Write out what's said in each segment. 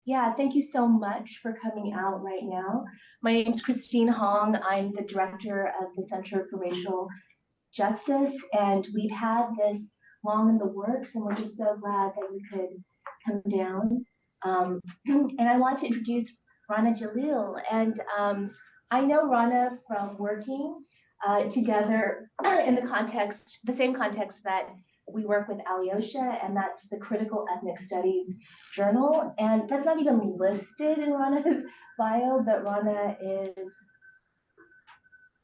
Yeah, thank you so much for coming out right now. My name is Christine Hong. I'm the director of the Center for Racial Justice, and we've had this long in the works, and we're just so glad that we could come down. And I want to introduce Rana Jaleel, and I know Rana from working together in the same context that we work with Alyosha, and that's the Critical Ethnic Studies Journal. And that's not even listed in Rana's bio, but Rana is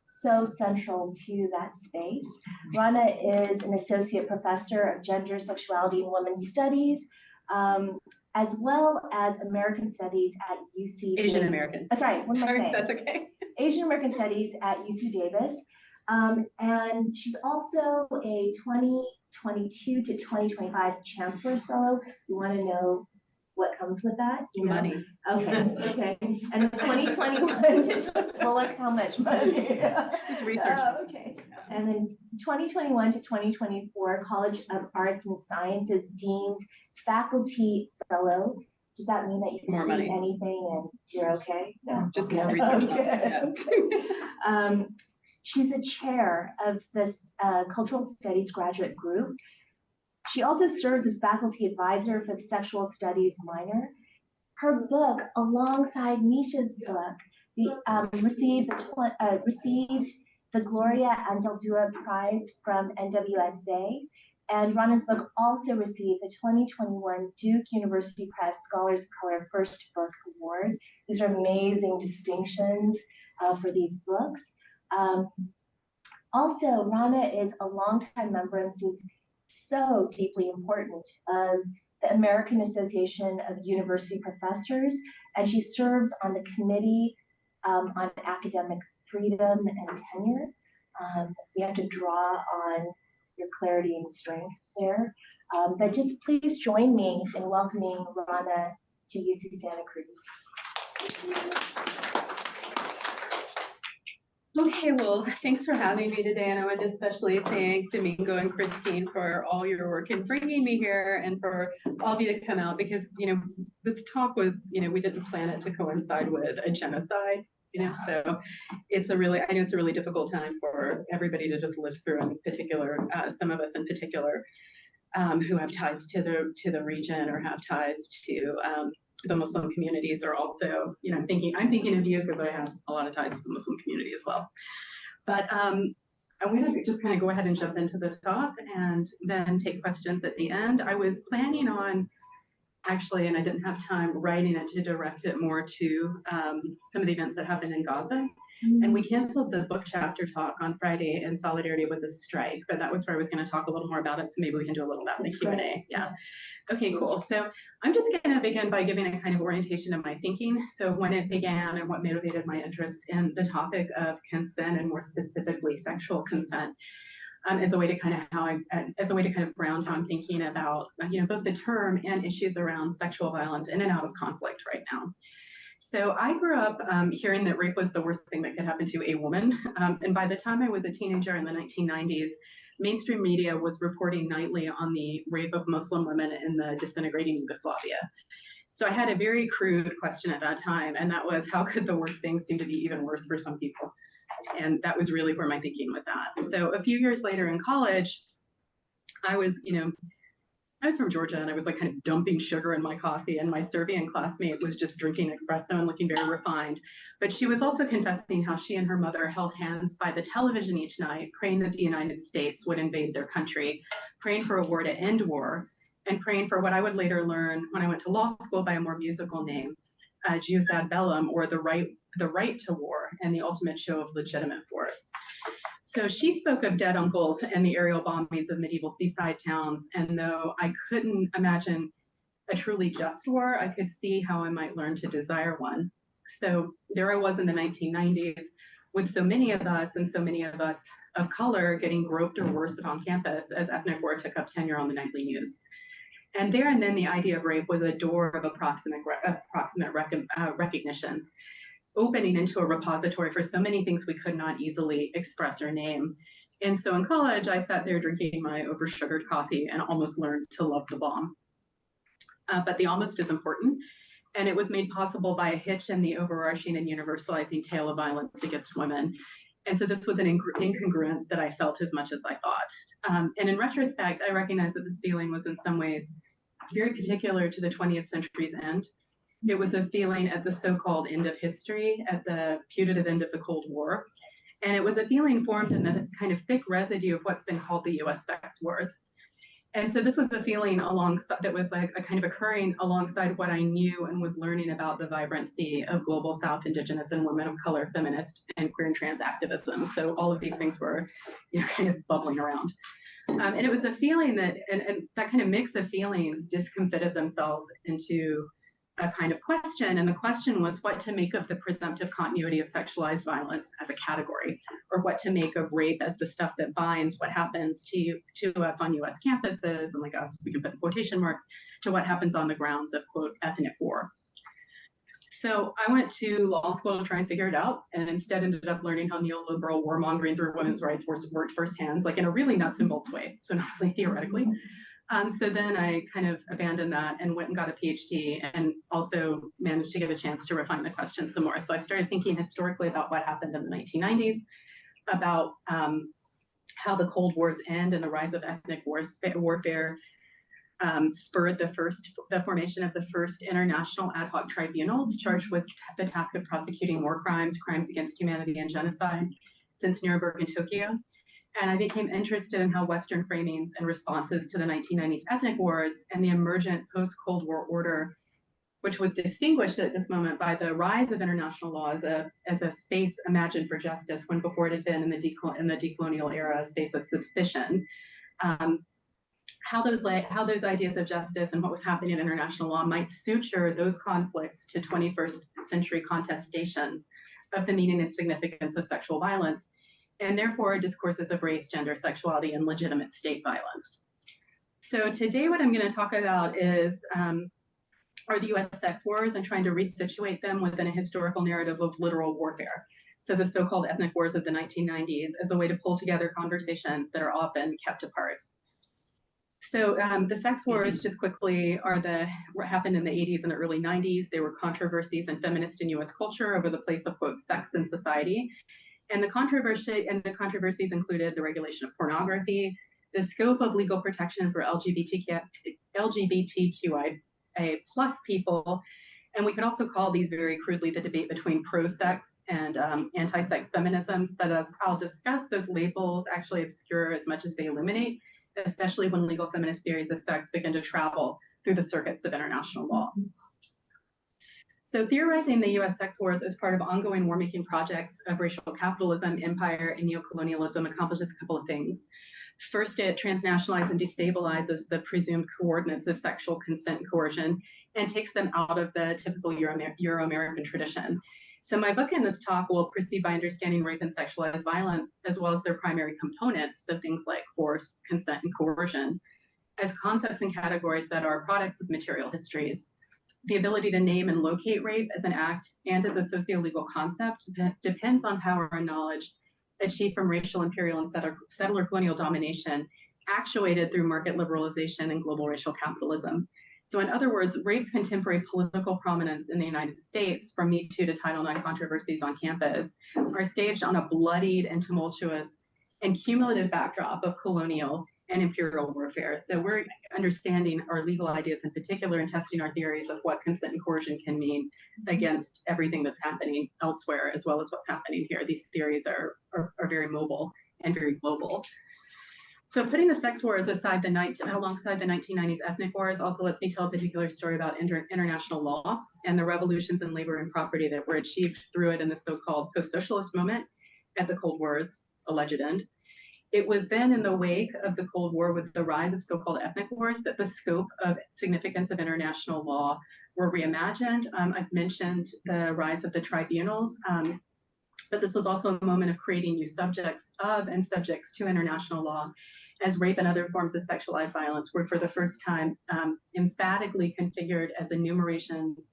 so central to that space. Rana is an associate professor of gender, sexuality, and women's studies, as well as American studies at UC. Asian American. Sorry, what am I saying? That's okay. Asian American studies at UC Davis. And she's also a 2022 to 2025 Chancellor Fellow. You want to know what comes with that? You know? Money. Okay. And 2021 to, well, look how much money. It's research. Okay. And then 2021 to 2024 College of Arts and Sciences Dean's Faculty Fellow. Does that mean that you can take anything and you're okay? No. Just more research. Okay. Yeah. She's a chair of this Cultural Studies graduate group. She also serves as faculty advisor for the Sexual Studies minor. Her book, alongside Nisha's book, received the Gloria Anzaldúa Prize from NWSA. And Rana's book also received the 2021 Duke University Press Scholars of Color First Book Award. These are amazing distinctions for these books. Also, Rana is a longtime member, and this is so deeply important, of the American Association of University Professors, and she serves on the Committee on Academic Freedom and Tenure. We have to draw on your clarity and strength there. But just please join me in welcoming Rana to UC Santa Cruz. Okay, well, thanks for having me today, and I want to especially thank Domingo and Christine for all your work in bringing me here, and for all of you to come out, because, this talk was, we didn't plan it to coincide with a genocide, so it's I know it's a really difficult time for everybody to just live through, in particular, some of us in particular, who have ties to the region or have ties to the Muslim communities are also, I'm thinking of you because I have a lot of ties to the Muslim community as well. But I'm going to just kind of go ahead and jump into the talk and then take questions at the end. I was planning on actually, and I didn't have time, writing it to direct it more to some of the events that happened in Gaza. And we canceled the book chapter talk on Friday in solidarity with the strike, but that was where I was going to talk a little more about it. So maybe we can do a little about the Q&A. Yeah. Okay, cool. So I'm just going to begin by giving a kind of orientation of my thinking. So when it began and what motivated my interest in the topic of consent, and more specifically sexual consent, as a way to kind of ground how I'm thinking about, both the term and issues around sexual violence in and out of conflict right now. So I grew up hearing that rape was the worst thing that could happen to a woman. And by the time I was a teenager in the 1990s, mainstream media was reporting nightly on the rape of Muslim women in the disintegrating Yugoslavia. So I had a very crude question at that time, and that was, how could the worst things seem to be even worse for some people? And that was really where my thinking was at. So a few years later in college, I was from Georgia, and I was like kind of dumping sugar in my coffee, and my Serbian classmate was just drinking espresso and looking very refined. But she was also confessing how she and her mother held hands by the television each night, praying that the United States would invade their country, praying for a war to end war, and praying for what I would later learn when I went to law school by a more musical name, Jus ad bellum, or the right to war, and the ultimate show of legitimate force. So she spoke of dead uncles and the aerial bombings of medieval seaside towns, and though I couldn't imagine a truly just war, I could see how I might learn to desire one. So there I was in the 1990s, with so many of us, and so many of us of color, getting groped or worsted on campus as ethnic war took up tenure on the nightly news. And there and then the idea of rape was a door of approximate recognitions, opening into a repository for so many things we could not easily express or name. And so in college, I sat there drinking my over-sugared coffee and almost learned to love the bomb. But the almost is important, And it was made possible by a hitch in the overarching and universalizing tale of violence against women. And so this was an incongruence that I felt as much as I thought. And in retrospect, I recognize that this feeling was in some ways very particular to the 20th century's end. It was a feeling at the so-called end of history, at the putative end of the Cold War. And it was a feeling formed in the kind of thick residue of what's been called the US sex wars. And so this was a feeling alongside that was like a kind of occurring alongside what I knew and was learning about the vibrancy of global South Indigenous and women of color feminist and queer and trans activism. So all of these things were, kind of bubbling around. And it was a feeling that, and that kind of mix of feelings discomfited themselves into a kind of question. And the question was what to make of the presumptive continuity of sexualized violence as a category, or what to make of rape as the stuff that binds what happens to us on US campuses, and like us, we can put quotation marks, to what happens on the grounds of, quote, ethnic war. So I went to law school to try and figure it out, and instead ended up learning how neoliberal warmongering through women's rights worked firsthand, like in a really nuts and bolts way, so not only theoretically. So then I kind of abandoned that and went and got a PhD, and also managed to get a chance to refine the question some more. So I started thinking historically about what happened in the 1990s, about how the Cold War's end and the rise of ethnic warfare spurred the formation of the first international ad hoc tribunals charged with the task of prosecuting war crimes, crimes against humanity, and genocide since Nuremberg and Tokyo. And I became interested in how Western framings and responses to the 1990s ethnic wars and the emergent post-Cold War order, which was distinguished at this moment by the rise of international law as a space imagined for justice, when before it had been in the decolonial era a space of suspicion. How those ideas of justice and what was happening in international law might suture those conflicts to 21st century contestations of the meaning and significance of sexual violence, and therefore discourses of race, gender, sexuality, and legitimate state violence. So today what I'm going to talk about are the US sex wars, and trying to resituate them within a historical narrative of literal warfare. So the so-called ethnic wars of the 1990s as a way to pull together conversations that are often kept apart. So the sex wars, just quickly, what happened in the 80s and the early 90s. They were controversies in feminist and US culture over the place of, quote, sex in society. And the controversies included the regulation of pornography, the scope of legal protection for LGBTQIA plus people, and we could also call these very crudely the debate between pro-sex and anti-sex feminisms. But as I'll discuss, those labels actually obscure as much as they illuminate, especially when legal feminist theories of sex begin to travel through the circuits of international law. So theorizing the US sex wars as part of ongoing war-making projects of racial capitalism, empire, and neocolonialism accomplishes a couple of things. First, it transnationalizes and destabilizes the presumed coordinates of sexual consent and coercion and takes them out of the typical Euro-American tradition. So my book and this talk will proceed by understanding rape and sexualized violence, as well as their primary components, so things like force, consent, and coercion, as concepts and categories that are products of material histories. The ability to name and locate rape as an act and as a socio-legal concept depends on power and knowledge achieved from racial, imperial, and settler colonial domination, actuated through market liberalization and global racial capitalism. So in other words, rape's contemporary political prominence in the United States, from Me Too to Title IX controversies on campus, are staged on a bloodied and tumultuous and cumulative backdrop of colonial and imperial warfare. So we're understanding our legal ideas in particular and testing our theories of what consent and coercion can mean against everything that's happening elsewhere, as well as what's happening here. These theories are very mobile and very global. So putting the sex wars aside alongside the 1990s ethnic wars also lets me tell a particular story about international law and the revolutions in labor and property that were achieved through it in the so-called post-socialist moment at the Cold War's alleged end. It was then in the wake of the Cold War, with the rise of so-called ethnic wars, that the scope of significance of international law were reimagined. I've mentioned the rise of the tribunals, but this was also a moment of creating new subjects of and subjects to international law, as rape and other forms of sexualized violence were for the first time emphatically configured as enumerations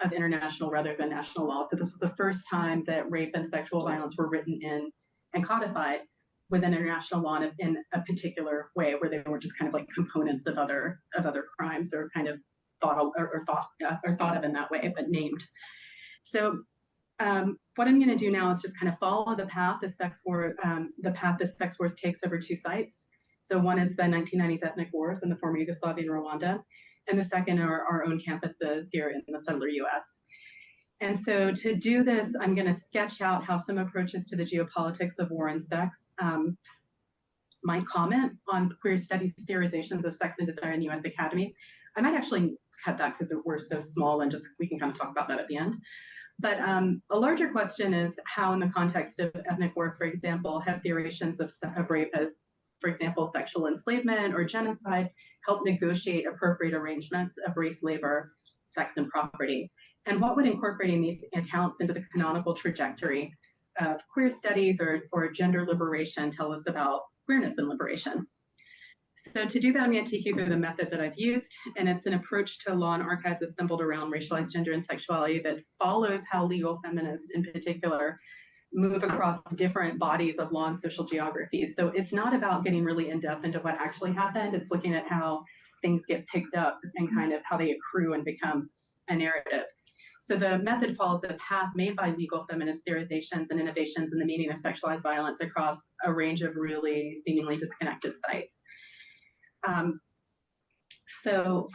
of international rather than national law. So this was the first time that rape and sexual violence were written in and codified within international law in a particular way, where they were just kind of like components of other crimes, or kind of thought of in that way, but named. So what I'm going to do now is just kind of follow the path the sex wars takes over two sites. So one is the 1990s ethnic wars in the former Yugoslavia and Rwanda, and the second are our own campuses here in the settler U.S. And so to do this, I'm going to sketch out how some approaches to the geopolitics of war and sex might comment on queer studies theorizations of sex and desire in the U.S. Academy. I might actually cut that because we're so small and just we can kind of talk about that at the end. But a larger question is how, in the context of ethnic war, for example, have theorizations of rape as, for example, sexual enslavement or genocide help negotiate appropriate arrangements of race, labor, sex, and property? And what would incorporating these accounts into the canonical trajectory of queer studies or gender liberation tell us about queerness and liberation? So to do that, I'm going to take you through the method that I've used, and it's an approach to law and archives assembled around racialized gender and sexuality that follows how legal feminists in particular move across different bodies of law and social geographies. So it's not about getting really in-depth into what actually happened. It's looking at how things get picked up and kind of how they accrue and become a narrative. So the method follows a path made by legal feminist theorizations and innovations in the meaning of sexualized violence across a range of really seemingly disconnected sites.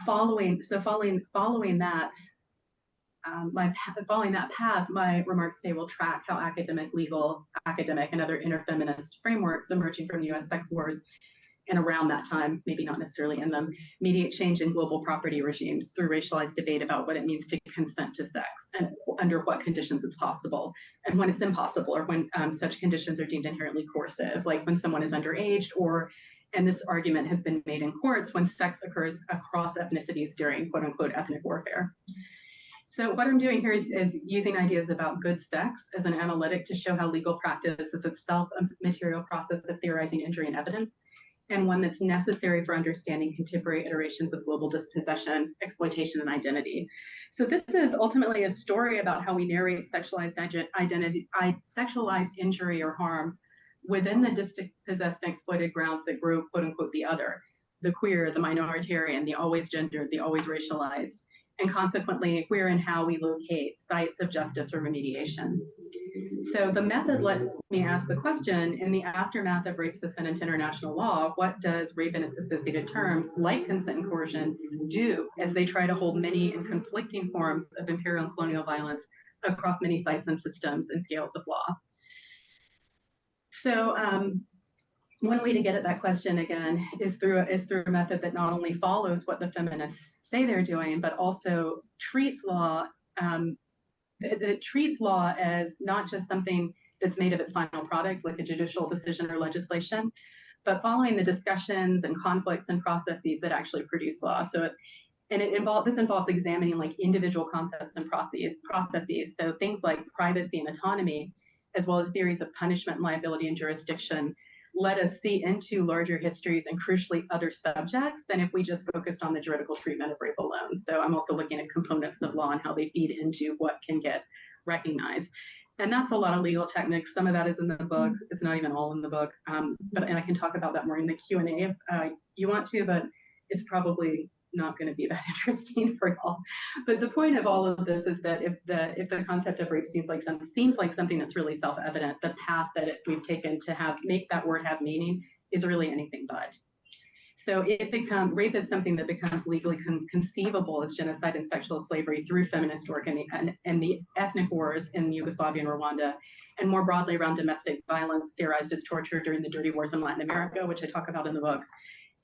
Following that path, my remarks today will track how academic, and other interfeminist frameworks emerging from the U.S. sex wars and around that time, maybe not necessarily in them, mediate change in global property regimes through racialized debate about what it means to consent to sex and under what conditions it's possible and when it's impossible, or when such conditions are deemed inherently coercive, like when someone is underage, or, and this argument has been made in courts, when sex occurs across ethnicities during quote unquote ethnic warfare. So what I'm doing here is using ideas about good sex as an analytic to show how legal practice is itself a material process of theorizing injury and evidence, and one that's necessary for understanding contemporary iterations of global dispossession, exploitation, and identity. So this is ultimately a story about how we narrate sexualized injury or harm within the dispossessed and exploited grounds that grew, quote unquote, the other, the queer, the minoritarian, the always gendered, the always racialized, and consequently queer in how we locate sites of justice or remediation. So the method lets me ask the question, in the aftermath of rape cessation into international law, what does rape and its associated terms, like consent and coercion, do as they try to hold many and conflicting forms of imperial and colonial violence across many sites and systems and scales of law? So one way to get at that question, again, is through a method that not only follows what the feminists say they're doing, but also treats law it treats law as not just something that's made of its final product, like a judicial decision or legislation, but following the discussions and conflicts and processes that actually produce law. So this involves examining like individual concepts and processes. So things like privacy and autonomy, as well as theories of punishment, liability, and jurisdiction, let us see into larger histories and crucially other subjects than if we just focused on the juridical treatment of rape alone. So I'm also looking at components of law and how they feed into what can get recognized. And that's a lot of legal techniques. Some of that is in the book. It's not even all in the book. And I can talk about that more in the Q&A if you want to, but it's probably not going to be that interesting for y'all. But the point of all of this is that if the concept of rape seems like something that's really self-evident, the path that we've taken to make that word have meaning is really anything but. So rape is something that becomes legally conceivable as genocide and sexual slavery through feminist work and the ethnic wars in Yugoslavia and Rwanda, and more broadly around domestic violence theorized as torture during the dirty wars in Latin America, which I talk about in the book,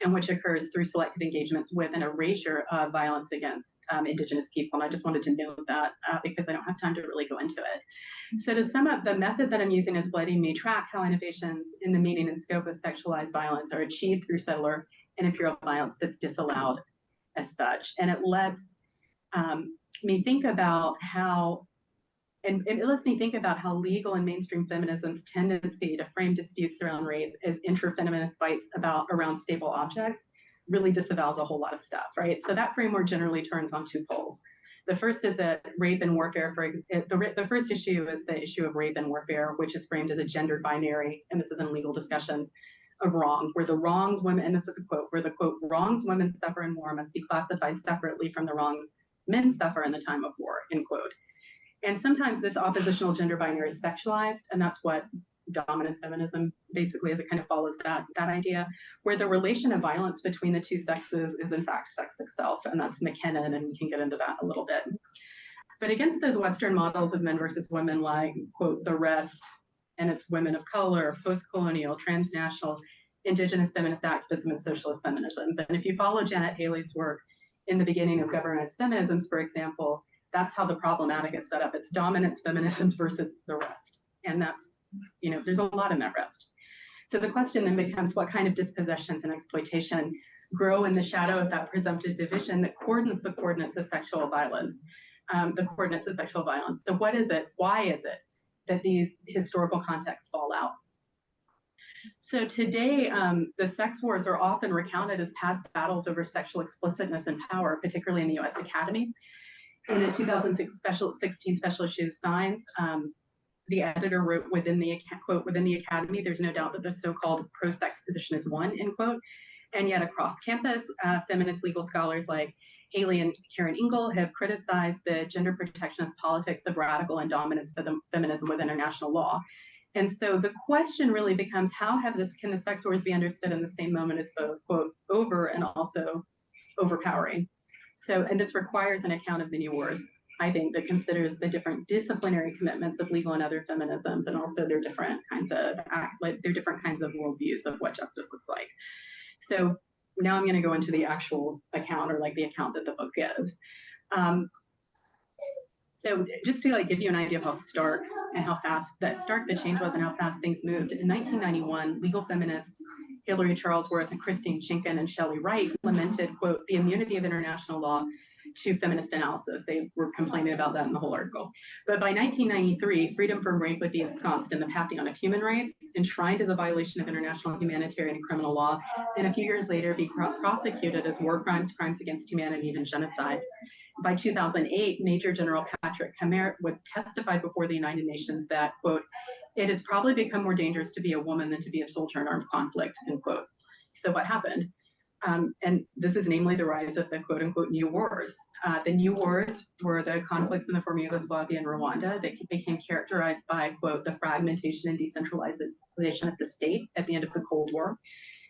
and which occurs through selective engagements with an erasure of violence against Indigenous people. And I just wanted to note that because I don't have time to really go into it. So to sum up, the method that I'm using is letting me track how innovations in the meaning and scope of sexualized violence are achieved through settler and imperial violence that's disallowed as such. And it lets me think about how it lets me think about how legal and mainstream feminism's tendency to frame disputes around rape as interfeminist fights around stable objects really disavows a whole lot of stuff, right? So that framework generally turns on two poles. The first is that rape and warfare, the first issue is the issue of rape and warfare, which is framed as a gendered binary, and this is in legal discussions, of wrong, where the wrongs women, and this is a quote, where the quote, wrongs women suffer in war must be classified separately from the wrongs men suffer in the time of war, end quote. And sometimes this oppositional gender binary is sexualized, and that's what dominance feminism basically is. It kind of follows that idea, where the relation of violence between the two sexes is in fact sex itself, and that's McKinnon, and we can get into that a little bit. But against those Western models of men versus women, like, quote, the rest, and it's women of color, post-colonial, transnational, indigenous feminist activism, and socialist feminisms. And if you follow Janet Haley's work in the beginning of governance feminisms, for example, that's how the problematic is set up. It's dominance feminisms versus the rest. And that's, there's a lot in that rest. So the question then becomes, what kind of dispossessions and exploitation grow in the shadow of that presumptive division that coordinates the coordinates of sexual violence? So what is it? Why is it that these historical contexts fall out? So today, the sex wars are often recounted as past battles over sexual explicitness and power, particularly in the US Academy. In a 2016 special issue of Science, the editor wrote within the Academy, there's no doubt that the so-called pro-sex position is won, end quote. And yet across campus, feminist legal scholars like Haley and Karen Ingle have criticized the gender protectionist politics of radical and dominance feminism with international law. And so the question really becomes, can the sex wars be understood in the same moment as both, quote, over and also overpowering? So, and this requires an account of the new wars, I think, that considers the different disciplinary commitments of legal and other feminisms, and also their different kinds of worldviews of what justice looks like. So now I'm going to go into the actual account, or like the account that the book gives. So just to give you an idea of how stark the change was and how fast things moved. In 1991, legal feminists Hillary Charlesworth and Christine Schinken and Shelley Wright lamented, quote, the immunity of international law to feminist analysis. They were complaining about that in the whole article. But by 1993, freedom from rape would be ensconced in the Pantheon of Human Rights, enshrined as a violation of international humanitarian and criminal law, and a few years later be prosecuted as war crimes, crimes against humanity, and genocide. By 2008, Major General Patrick Cammaert would testify before the United Nations that, quote, it has probably become more dangerous to be a woman than to be a soldier in armed conflict, end quote. So what happened? And this is namely the rise of the quote unquote new wars. The new wars were the conflicts in the former Yugoslavia and Rwanda that became characterized by, quote, the fragmentation and decentralization of the state at the end of the Cold War.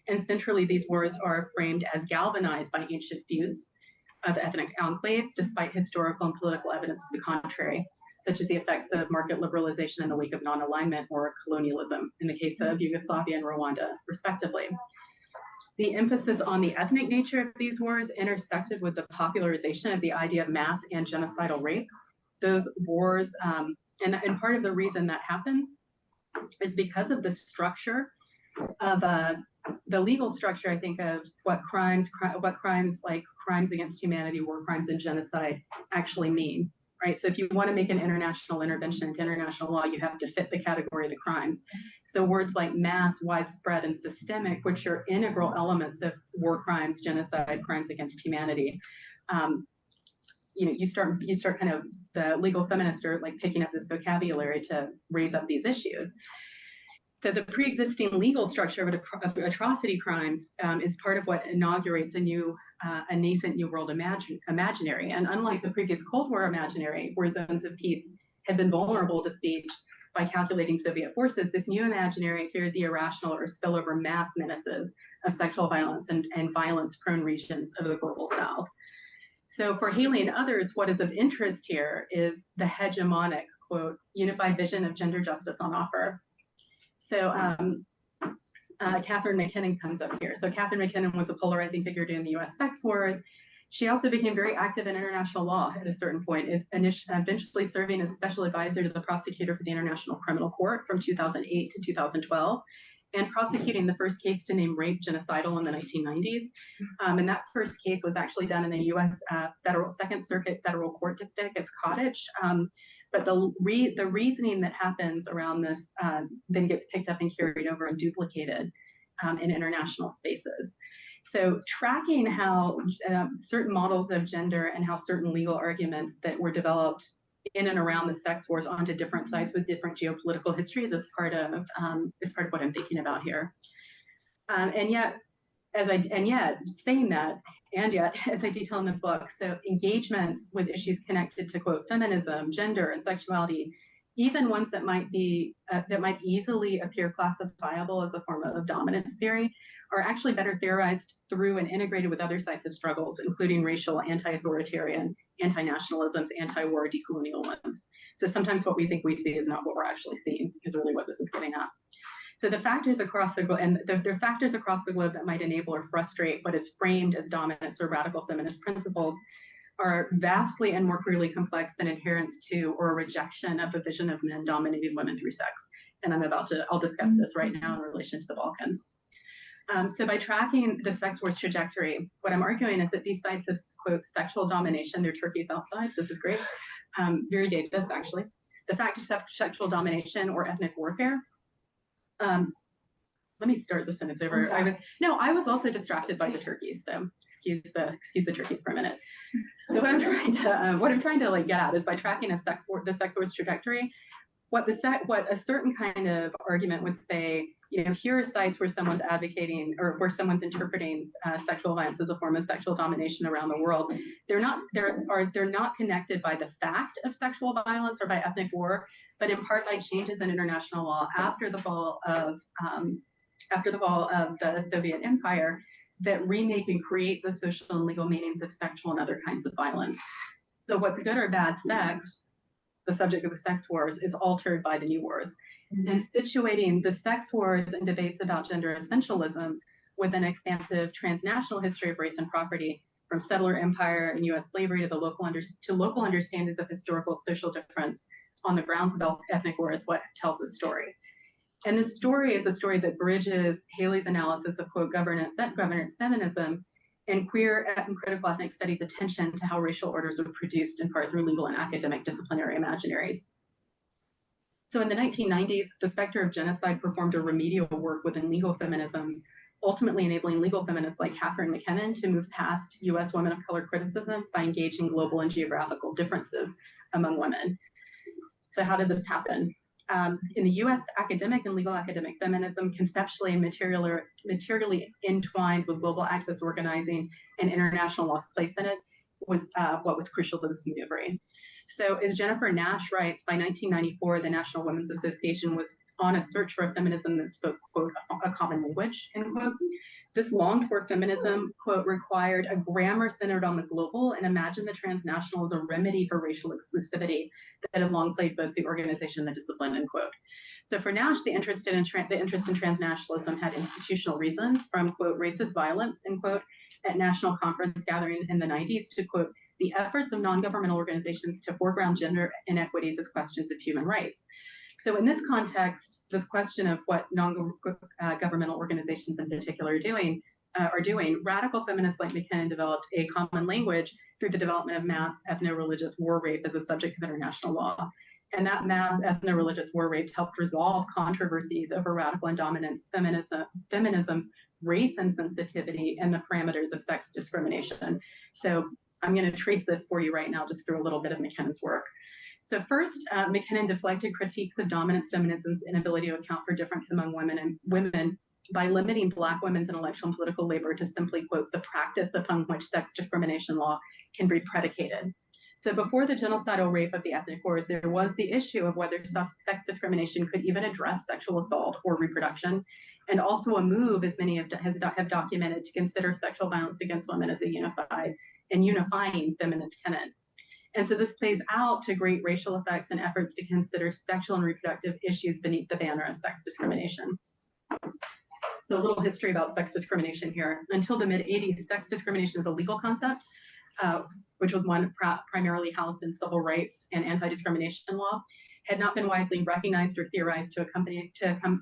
And centrally, these wars are framed as galvanized by ancient feuds of ethnic enclaves, despite historical and political evidence to the contrary, such as the effects of market liberalization in the wake of non-alignment or colonialism in the case of Yugoslavia and Rwanda, respectively. The emphasis on the ethnic nature of these wars intersected with the popularization of the idea of mass and genocidal rape. Those wars, and part of the reason that happens is because of the structure of the legal structure, I think, of what crimes like crimes against humanity, war crimes, and genocide actually mean. Right. So if you want to make an international intervention into international law, you have to fit the category of the crimes. So words like mass, widespread, and systemic, which are integral elements of war crimes, genocide, crimes against humanity, you start kind of, the legal feminists are like picking up this vocabulary to raise up these issues. So the pre-existing legal structure of atrocity crimes is part of what inaugurates a nascent New World imaginary. And unlike the previous Cold War imaginary, where zones of peace had been vulnerable to siege by calculating Soviet forces, this new imaginary feared the irrational or spillover mass menaces of sexual violence and violence-prone regions of the global South. So for Haley and others, what is of interest here is the hegemonic, quote, unified vision of gender justice on offer. So Catherine McKinnon comes up here. So Catherine McKinnon was a polarizing figure during the US sex wars. She also became very active in international law at a certain point, eventually serving as special advisor to the prosecutor for the International Criminal Court from 2008 to 2012, and prosecuting the first case to name rape genocidal in the 1990s. And that first case was actually done in the US Second Circuit Federal Court District as Cottage. But the reasoning that happens around this then gets picked up and carried over and duplicated in international spaces. So tracking how certain models of gender and how certain legal arguments that were developed in and around the sex wars onto different sites with different geopolitical histories is part of what I'm thinking about here. And yet, saying that, and yet, as I detail in the book, so engagements with issues connected to, quote, feminism, gender, and sexuality, even ones that might easily appear classifiable as a form of dominance theory, are actually better theorized through and integrated with other sites of struggles, including racial, anti-authoritarian, anti-nationalisms, anti-war, decolonial ones. So sometimes what we think we see is not what we're actually seeing, is really what this is getting at. So the factors across the globe, and there are factors across the globe that might enable or frustrate what is framed as dominance or radical feminist principles, are vastly and more clearly complex than adherence to or rejection of a vision of men dominating women through sex. And I'll discuss this right now in relation to the Balkans. So by tracking the sex wars trajectory, what I'm arguing is that these sites of, quote, sexual domination, they're turkeys outside, this is great, very Davis actually, the fact of sexual domination or ethnic warfare. Let me start the sentence over. I was also distracted by the turkeys, so excuse the turkeys for a minute. So what I'm trying to like get at is by tracking the sex wars trajectory, what a certain kind of argument would say, you know, here are sites where someone's advocating or where someone's interpreting sexual violence as a form of sexual domination around the world. They're not connected by the fact of sexual violence or by ethnic war, but in part by changes in international law after the fall of the Soviet Empire that remake and create the social and legal meanings of sexual and other kinds of violence. So what's good or bad sex, the subject of the sex wars, is altered by the new wars. And situating the sex wars and debates about gender essentialism with an expansive transnational history of race and property, from settler empire and US slavery to local understandings of historical social difference on the grounds of ethnic war, is what tells the story. And this story is a story that bridges Haley's analysis of, quote, governance feminism and queer and critical ethnic studies' attention to how racial orders are produced in part through legal and academic disciplinary imaginaries. So in the 1990s, the specter of genocide performed a remedial work within legal feminisms, ultimately enabling legal feminists like Catherine McKinnon to move past US women of color criticisms by engaging global and geographical differences among women. So how did this happen? In the US, academic and legal academic feminism conceptually and materially entwined with global activist organizing and international law's place in it was what was crucial to this maneuvering. So as Jennifer Nash writes, by 1994, the National Women's Association was on a search for a feminism that spoke, quote, a common language, end quote. This longed for feminism, quote, required a grammar centered on the global and imagined the transnational as a remedy for racial exclusivity that had long plagued both the organization and the discipline, end quote. So for Nash, the interest in transnationalism had institutional reasons, from, quote, racist violence, end quote, at national conference gathering in the 90s to, quote, the efforts of non-governmental organizations to foreground gender inequities as questions of human rights. So in this context, this question of what non-governmental organizations in particular are doing, radical feminists like McKinnon developed a common language through the development of mass ethno-religious war rape as a subject of international law. And that mass ethno-religious war rape helped resolve controversies over radical and dominance feminism's race insensitivity and the parameters of sex discrimination. So I'm going to trace this for you right now just through a little bit of McKinnon's work. So first, McKinnon deflected critiques of dominant feminism's inability to account for difference among women by limiting Black women's intellectual and political labor to simply, quote, the practice upon which sex discrimination law can be predicated. So before the genocidal rape of the ethnic wars, there was the issue of whether sex discrimination could even address sexual assault or reproduction, and also a move, as many have documented, to consider sexual violence against women as a unified and unifying feminist tenet. And so this plays out to great racial effects and efforts to consider sexual and reproductive issues beneath the banner of sex discrimination. So a little history about sex discrimination here. Until the mid-'80s, sex discrimination is a legal concept, which was one primarily housed in civil rights and anti-discrimination law, had not been widely recognized or theorized to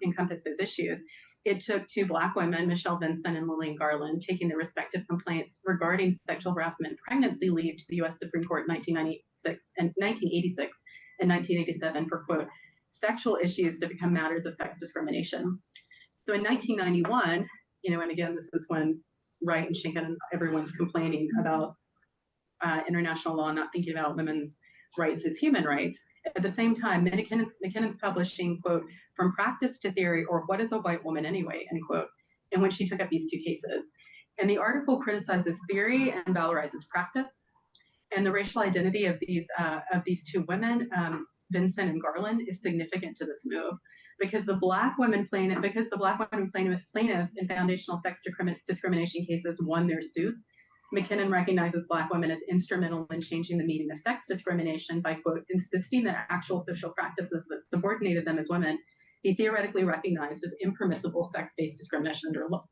encompass those issues. It took two Black women, Michelle Vinson and Lillian Garland, taking their respective complaints regarding sexual harassment and pregnancy leave to the U.S. Supreme Court in 1986 and 1987 for, quote, sexual issues to become matters of sex discrimination. So in 1991, and again, this is when Wright and Schenken and everyone's complaining about international law, not thinking about women's rights as human rights. At the same time, McKinnon's publishing, quote, From Practice to Theory, or What is a White Woman Anyway, end quote, in which she took up these two cases. And the article criticizes theory and valorizes practice. And the racial identity of these two women, Vincent and Garland, is significant to this move because the Black women plaintiffs in foundational sex discrimination cases won their suits. McKinnon recognizes Black women as instrumental in changing the meaning of sex discrimination by, quote, insisting that actual social practices that subordinated them as women be theoretically recognized as impermissible sex-based discrimination under law.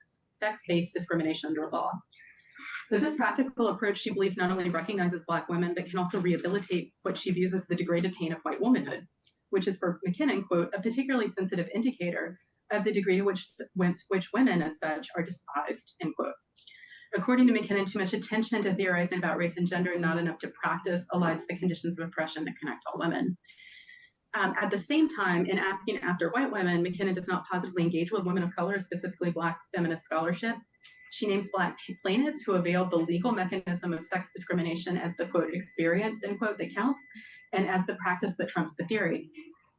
So this practical approach, she believes, not only recognizes Black women, but can also rehabilitate what she views as the degraded pain of white womanhood, which is for McKinnon, quote, a particularly sensitive indicator of the degree to which women as such are despised, end quote. According to McKinnon, too much attention to theorizing about race and gender and not enough to practice elides the conditions of oppression that connect all women. At the same time, in asking after white women, McKinnon does not positively engage with women of color, specifically Black feminist scholarship. She names Black plaintiffs who availed the legal mechanism of sex discrimination as the, quote, experience, end quote, that counts, and as the practice that trumps the theory.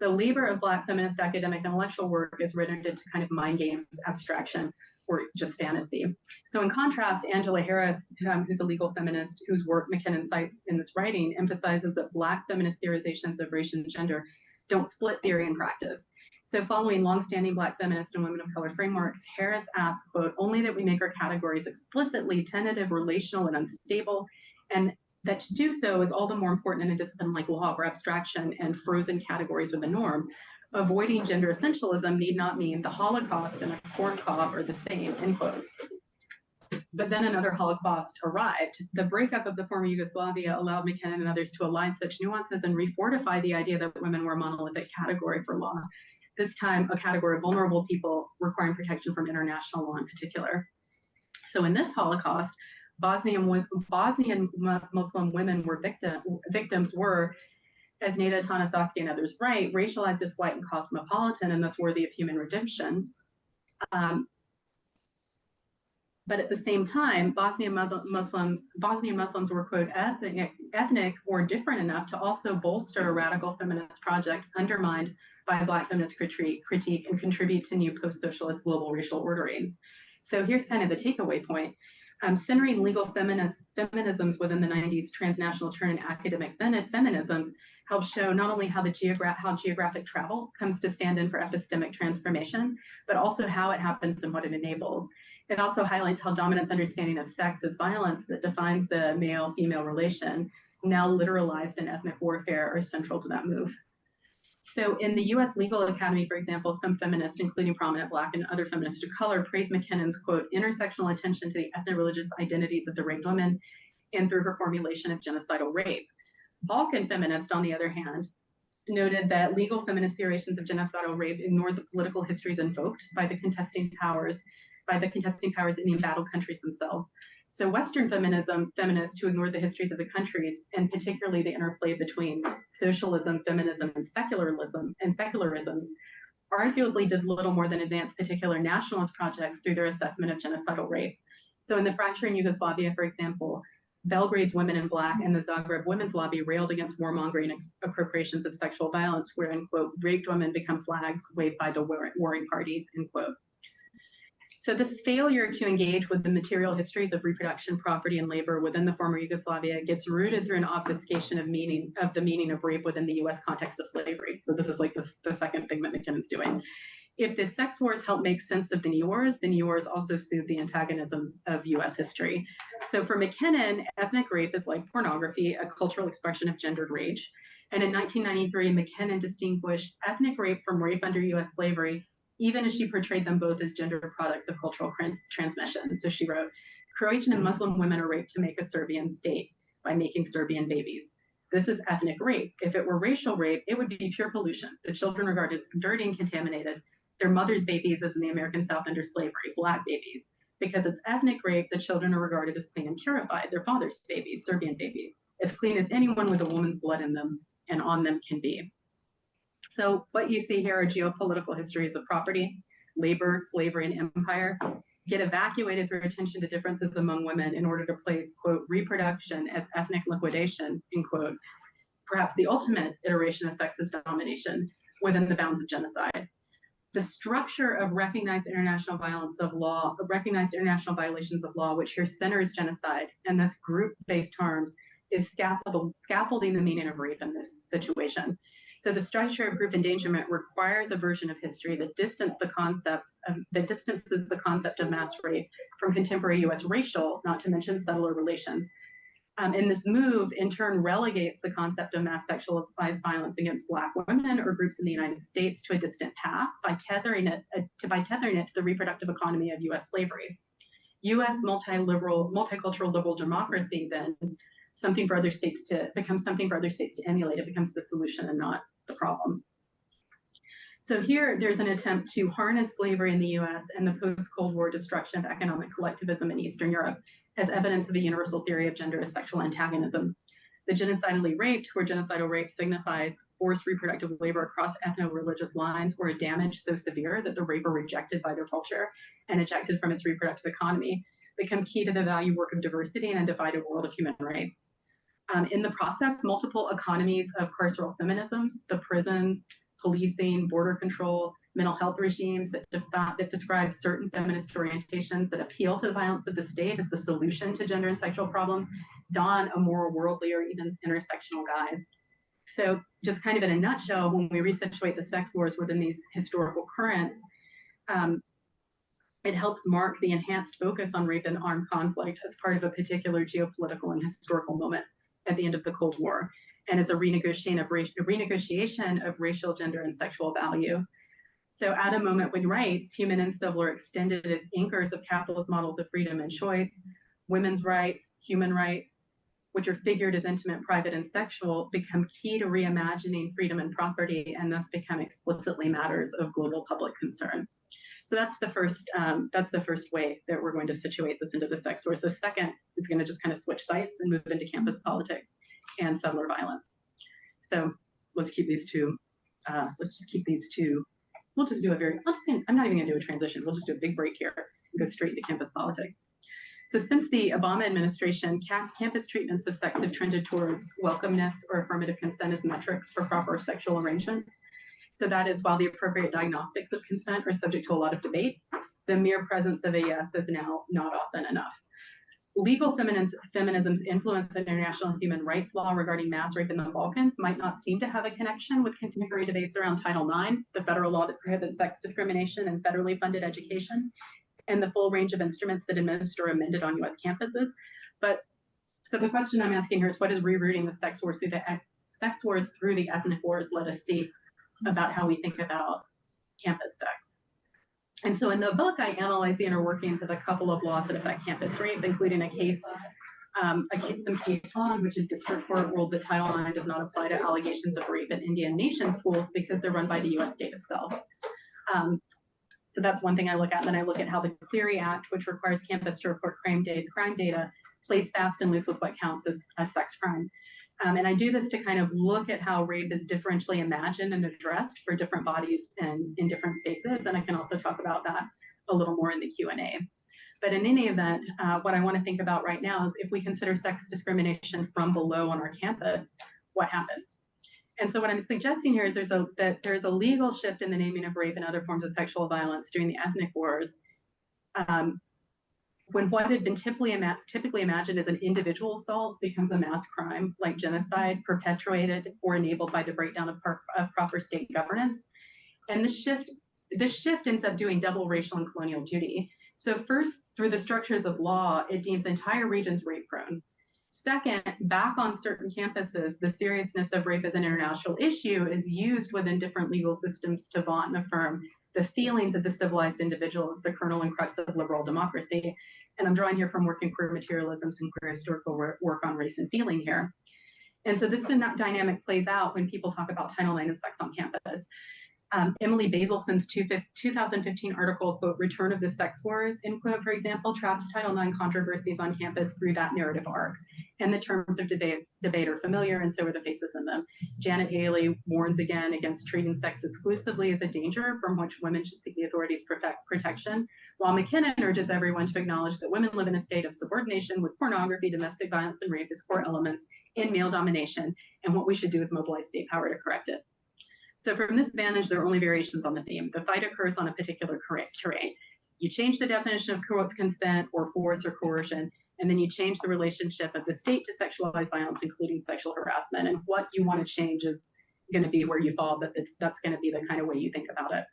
The labor of Black feminist academic intellectual work is rendered into kind of mind games, abstraction, or just fantasy. So in contrast, Angela Harris, who's a legal feminist whose work McKinnon cites in this writing, emphasizes that Black feminist theorizations of race and gender don't split theory and practice. So following longstanding Black feminist and women of color frameworks, Harris asks, quote, only that we make our categories explicitly tentative, relational, and unstable, and that to do so is all the more important in a discipline like law, where abstraction and frozen categories are the norm. Avoiding gender essentialism need not mean the Holocaust and a corn cob are the same, end quote. But then another Holocaust arrived. The breakup of the former Yugoslavia allowed McKinnon and others to align such nuances and refortify the idea that women were a monolithic category for law. This time, a category of vulnerable people requiring protection from international law in particular. So in this Holocaust, Bosnian Muslim women were victims were, as Neda Tanasowski and others write, racialized as white and cosmopolitan and thus worthy of human redemption. But at the same time, Bosnian Muslims were, quote, ethnic or different enough to also bolster a radical feminist project undermined by Black feminist critique and contribute to new post-socialist global racial orderings. So here's kind of the takeaway point. Centering legal feminisms within the 90s transnational turn in academic feminisms helps show not only how geographic travel comes to stand in for epistemic transformation, but also how it happens and what it enables. It also highlights how dominance understanding of sex as violence that defines the male-female relation, now literalized in ethnic warfare, are central to that move. So in the US Legal Academy, for example, some feminists, including prominent Black and other feminists of color, praise McKinnon's, quote, intersectional attention to the ethno-religious identities of the raped women and through her formulation of genocidal rape. Balkan feminists, on the other hand, noted that legal feminist theorizations of genocidal rape ignored the political histories invoked by the contesting powers in the embattled countries themselves. So Western feminists who ignored the histories of the countries, and particularly the interplay between socialism, feminism, and secularisms, arguably did little more than advance particular nationalist projects through their assessment of genocidal rape. So in the fracturing Yugoslavia, for example, Belgrade's Women in Black and the Zagreb Women's Lobby railed against warmongering appropriations of sexual violence, wherein, quote, raped women become flags waved by the warring parties, end quote. So this failure to engage with the material histories of reproduction, property, and labor within the former Yugoslavia gets rooted through an obfuscation of the meaning of rape within the US context of slavery. So this is like the second thing that McKinnon's doing. If the sex wars help make sense of the new wars also soothe the antagonisms of US history. So for McKinnon, ethnic rape is like pornography, a cultural expression of gendered rage. And in 1993, McKinnon distinguished ethnic rape from rape under US slavery, even as she portrayed them both as gender products of cultural transmission. So she wrote, Croatian and Muslim women are raped to make a Serbian state by making Serbian babies. This is ethnic rape. If it were racial rape, it would be pure pollution. The children regarded as dirty and contaminated. Their mother's babies, as in the American South under slavery, Black babies. Because it's ethnic rape, the children are regarded as clean and purified. Their father's babies, Serbian babies, as clean as anyone with a woman's blood in them and on them can be. So what you see here are geopolitical histories of property, labor, slavery, and empire get evacuated through attention to differences among women in order to place, quote, reproduction as ethnic liquidation, end quote, perhaps the ultimate iteration of sexist domination within the bounds of genocide. the structure of recognized international violations of law, which here centers genocide and thus group-based harms, is scaffolding the meaning of rape in this situation. So the structure of group endangerment requires a version of history that distances the concept of mass rape from contemporary U.S. racial, not to mention settler relations. And this move, in turn, relegates the concept of mass sexualized violence against Black women or groups in the United States to a distant path by tethering it to the reproductive economy of U.S. slavery. U.S. multicultural liberal democracy then becomes something for other states to emulate. It becomes the solution and not the problem. So here, there's an attempt to harness slavery in the U.S. and the post-Cold War destruction of economic collectivism in Eastern Europe as evidence of a universal theory of gender as sexual antagonism. The genocidally raped, where genocidal rape signifies forced reproductive labor across ethno-religious lines or a damage so severe that the raper rejected by their culture and ejected from its reproductive economy, become key to the value work of diversity and a divided world of human rights. In the process, multiple economies of carceral feminisms, the prisons, policing, border control, mental health regimes that describe certain feminist orientations that appeal to the violence of the state as the solution to gender and sexual problems, don a more worldly or even intersectional guise. So just kind of in a nutshell, when we resituate the sex wars within these historical currents, it helps mark the enhanced focus on rape and armed conflict as part of a particular geopolitical and historical moment at the end of the Cold War, and as a renegotiation of racial, gender, and sexual value. So at a moment when rights, human and civil, are extended as anchors of capitalist models of freedom and choice, women's rights, human rights, which are figured as intimate, private, and sexual, become key to reimagining freedom and property, and thus become explicitly matters of global public concern. So that's the first way that we're going to situate this into the sex wars. The second is going to just kind of switch sites and move into campus politics and settler violence. So let's keep these two. We'll just do I'm not even going to do a transition. We'll just do a big break here and go straight into campus politics. So since the Obama administration, campus treatments of sex have trended towards welcomeness or affirmative consent as metrics for proper sexual arrangements. So that is, while the appropriate diagnostics of consent are subject to a lot of debate, the mere presence of a yes is now not often enough. Legal feminism's influence in international human rights law regarding mass rape in the Balkans might not seem to have a connection with contemporary debates around Title IX, the federal law that prohibits sex discrimination and federally funded education, and the full range of instruments that administer amended on U.S. campuses. But so the question I'm asking here is, what is rerouting the sex wars through the ethnic wars let us see about how we think about campus sex? And so in the book, I analyze the inner workings of a couple of laws that affect campus rape, including some case law in which a district court ruled that Title IX does not apply to allegations of rape in Indian nation schools because they're run by the U.S. state itself. So that's one thing I look at. Then I look at how the Clery Act, which requires campus to report crime data, plays fast and loose with what counts as a sex crime. And I do this to kind of look at how rape is differentially imagined and addressed for different bodies and in different spaces. And I can also talk about that a little more in the Q&A. But in any event, what I want to think about right now is, if we consider sex discrimination from below on our campus, what happens? And so what I'm suggesting here is that there's a legal shift in the naming of rape and other forms of sexual violence during the ethnic wars, when what had been typically imagined as an individual assault becomes a mass crime like genocide, perpetuated or enabled by the breakdown of proper state governance. And this shift ends up doing double racial and colonial duty. So first, through the structures of law, it deems entire regions rape prone. Second, back on certain campuses, the seriousness of rape as an international issue is used within different legal systems to vaunt and affirm the feelings of the civilized individual as the kernel and crux of liberal democracy. And I'm drawing here from work in queer materialism, some queer historical work on race and feeling here. And so this dynamic plays out when people talk about Title IX and sex on campus. Emily Baselson's 2015 article, quote, "Return of the Sex Wars," end quote, for example, tracks Title IX controversies on campus through that narrative arc. And the terms of debate are familiar, and so are the faces in them. Janet Haley warns again against treating sex exclusively as a danger from which women should seek the authorities' protection, while McKinnon urges everyone to acknowledge that women live in a state of subordination with pornography, domestic violence, and rape as core elements in male domination, and what we should do is mobilize state power to correct it. So from this vantage, there are only variations on the theme. The fight occurs on a particular terrain. You change the definition of consent or force or coercion, and then you change the relationship of the state to sexualized violence, including sexual harassment. And what you want to change is going to be where you fall, but that's going to be the kind of way you think about it.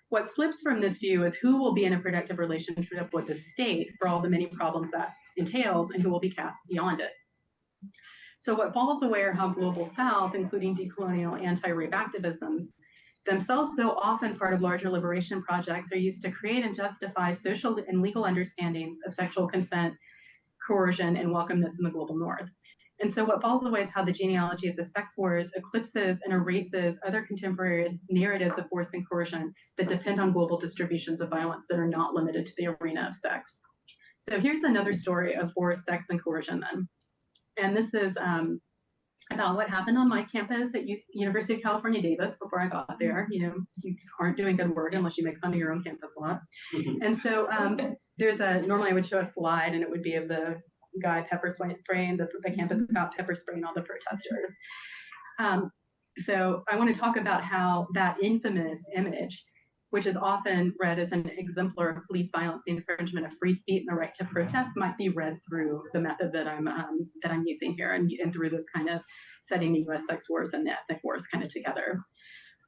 What slips from this view is who will be in a productive relationship with the state for all the many problems that entails, and who will be cast beyond it. So what falls away are how global South, including decolonial anti-rape activisms, themselves so often part of larger liberation projects, are used to create and justify social and legal understandings of sexual consent, coercion, and welcomeness in the global North. And so what falls away is how the genealogy of the sex wars eclipses and erases other contemporary narratives of force and coercion that depend on global distributions of violence that are not limited to the arena of sex. So here's another story of force, sex, and coercion then. And this is about what happened on my campus at University of California, Davis before I got there. You know, you aren't doing good work unless you make fun of your own campus a lot. And so normally I would show a slide and it would be of the guy pepper spraying the campus got pepper spraying all the protesters. So I want to talk about how that infamous image, which is often read as an exemplar of police violence, the infringement of free speech and the right to protest, might be read through the method that I'm using here, and through this kind of setting the U.S. sex wars and the ethnic wars kind of together.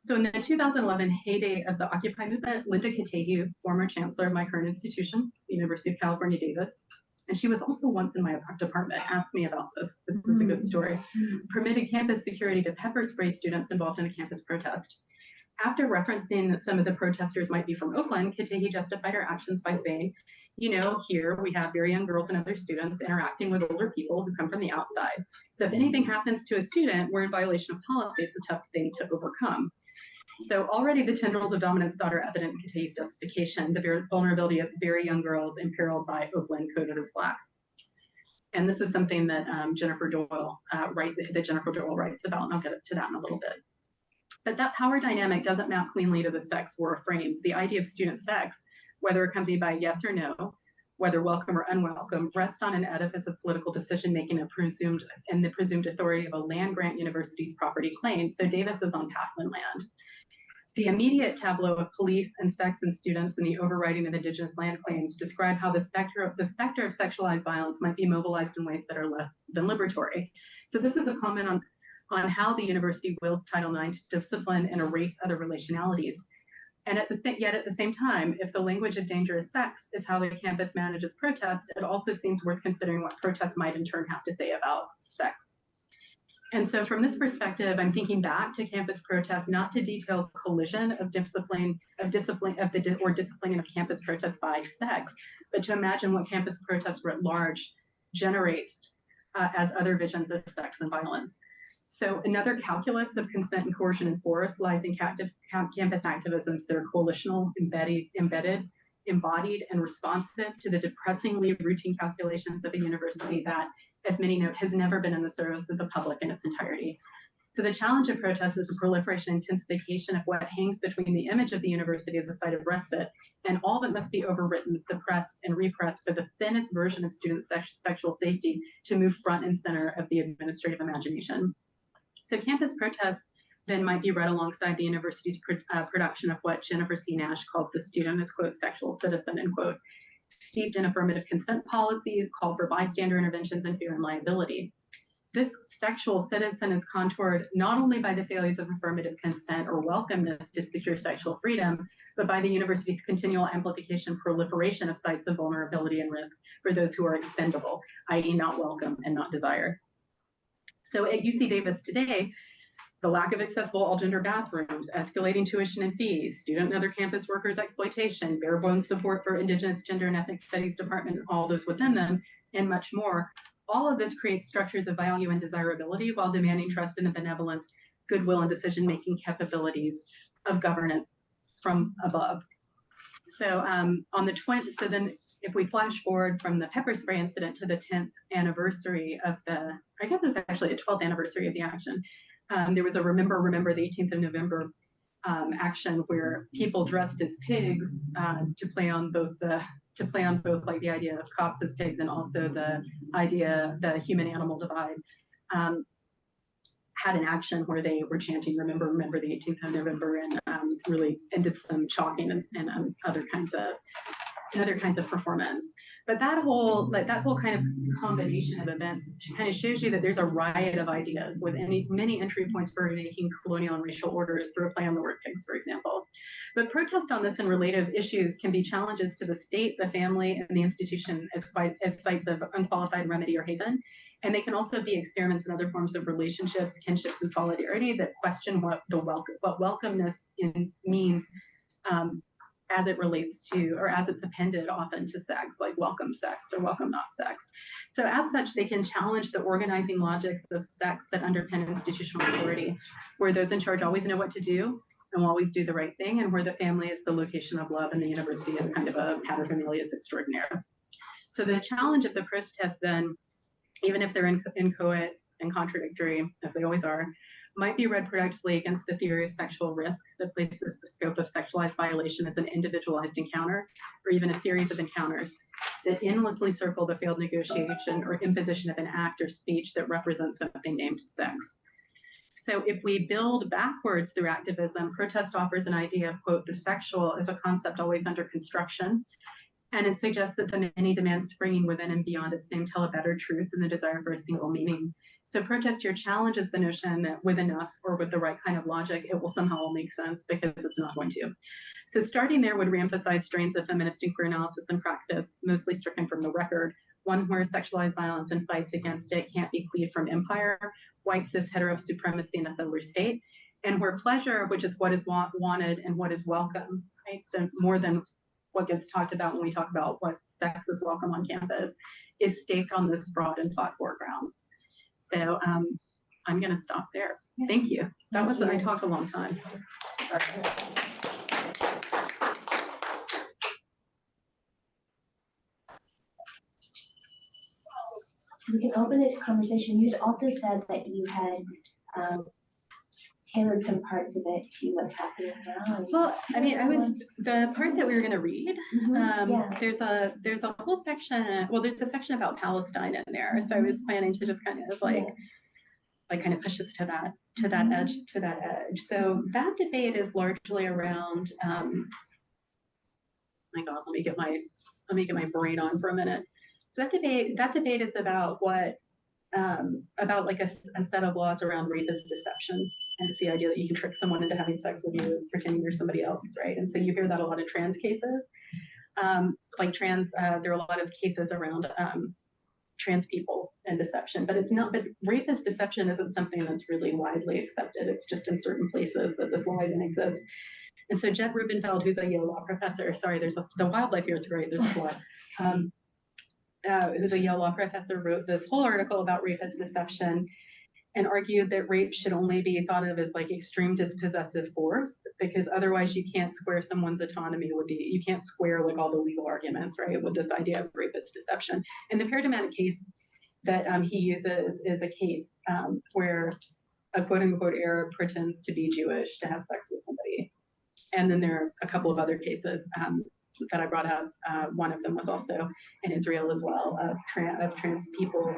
So in the 2011 heyday of the Occupy movement, Linda Katehu, former chancellor of my current institution, the University of California, Davis, and she was also once in my department, asked me about this. This is a good story. Permitted campus security to pepper spray students involved in a campus protest. After referencing that some of the protesters might be from Oakland, Katehi justified her actions by saying, you know, here we have very young girls and other students interacting with older people who come from the outside. So if anything happens to a student, we're in violation of policy. It's a tough thing to overcome. So already the tendrils of dominance thought are evident in Katehi's justification, the vulnerability of very young girls imperiled by Oakland coded as Black. And this is something that Jennifer Doyle writes about, and I'll get to that in a little bit. But that power dynamic doesn't map cleanly to the sex war frames. The idea of student sex, whether accompanied by yes or no, whether welcome or unwelcome, rests on an edifice of political decision-making and the presumed authority of a land-grant university's property claims. So Davis is on Pathland land. The immediate tableau of police and sex and students and the overriding of indigenous land claims describe how the specter of sexualized violence might be mobilized in ways that are less than liberatory. So this is a comment on how the university wields Title IX to discipline and erase other relationalities. And yet at the same time, if the language of dangerous sex is how the campus manages protest, it also seems worth considering what protest might in turn have to say about sex. And so from this perspective, I'm thinking back to campus protests, not to detail collision of disciplining of campus protests by sex, but to imagine what campus protests writ large generates as other visions of sex and violence. So another calculus of consent and coercion and force lies in campus activisms that are coalitional, embedded, embodied, and responsive to the depressingly routine calculations of a university that, as many note, has never been in the service of the public in its entirety. So the challenge of protest is the proliferation and intensification of what hangs between the image of the university as a site of respite and all that must be overwritten, suppressed, and repressed for the thinnest version of student sexual safety to move front and center of the administrative imagination. So campus protests then might be read alongside the university's production of what Jennifer C. Nash calls the student as, quote, sexual citizen, end quote, steeped in affirmative consent policies, call for bystander interventions, and fear and liability. This sexual citizen is contoured not only by the failures of affirmative consent or welcomeness to secure sexual freedom, but by the university's continual amplification and proliferation of sites of vulnerability and risk for those who are expendable, i.e. not welcome and not desired. So at UC Davis today, the lack of accessible all-gender bathrooms, escalating tuition and fees, student and other campus workers' exploitation, bare bones support for Indigenous Gender and Ethnic Studies Department, all those within them, and much more. All of this creates structures of value and desirability while demanding trust and benevolence, goodwill, and decision-making capabilities of governance from above. So then if we flash forward from the pepper spray incident to the 10th anniversary of I guess it was actually the 12th anniversary of the action, there was a Remember the 18th of November action where people dressed as pigs to play on both like the idea of cops as pigs and also the idea, the human animal divide, had an action where they were chanting, remember the 18th of November, and really, and did some chalking and other kinds of performance. But that whole kind of combination of events kind of shows you that there's a riot of ideas with many entry points for making colonial and racial orders through a play on the workplace, for example. But protest on this and related issues can be challenges to the state, the family, and the institution as sites of unqualified remedy or haven. And they can also be experiments in other forms of relationships, kinships, and solidarity that question what welcomeness means as it relates to, or as it's appended often to sex, like welcome sex or welcome not sex. So as such, they can challenge the organizing logics of sex that underpin institutional authority, where those in charge always know what to do and will always do the right thing, and where the family is the location of love and the university is kind of a paterfamilias extraordinaire. So the challenge of the protest then, even if they're inchoate and contradictory, as they always are, might be read productively against the theory of sexual risk that places the scope of sexualized violation as an individualized encounter, or even a series of encounters that endlessly circle the failed negotiation or imposition of an act or speech that represents something named sex. So if we build backwards through activism, protest offers an idea of, quote, the sexual as a concept always under construction. And it suggests that the many demands springing within and beyond its name tell a better truth than the desire for a single meaning. So protest here challenges the notion that with enough or with the right kind of logic, it will somehow all make sense, because it's not going to. So starting there would reemphasize strains of feminist inquiry analysis and praxis, mostly stricken from the record, one where sexualized violence and fights against it can't be cleaved from empire, white cis hetero supremacy in a settler state, and where pleasure, which is what is wanted and what is welcome, right? So more than what gets talked about when we talk about what sex is welcome on campus, is staked on those broad and fought foregrounds. So I'm going to stop there. Thank you. I talked a long time. So we can open it to conversation. You'd also said that you had tailored some parts of it to what's happening now. Well, I mean, the part that we were going to read. There's a whole section. Well, there's a section about Palestine in there. So I was planning to just kind of kind of push us to that edge. So that debate is largely around. My God, let me get my brain on for a minute. So that debate is about about like a set of laws around rape as deception. And it's the idea that you can trick someone into having sex with you, pretending you're somebody else, right? And so you hear that a lot of trans cases. There are a lot of cases around trans people and deception, but rape as deception isn't something that's really widely accepted. It's just in certain places that this law even exists. And so Jed Rubenfeld, who's a Yale law professor, the wildlife here is great, there's a flood. Who's a Yale law professor, wrote this whole article about rape as deception, and argued that rape should only be thought of as like extreme dispossessive force, because otherwise you can't square someone's autonomy you can't square like all the legal arguments, right, with this idea of rape as deception. And the paradigmatic case that he uses is a case where a quote unquote Arab pretends to be Jewish to have sex with somebody. And then there are a couple of other cases that I brought up. One of them was also in Israel as well, of trans people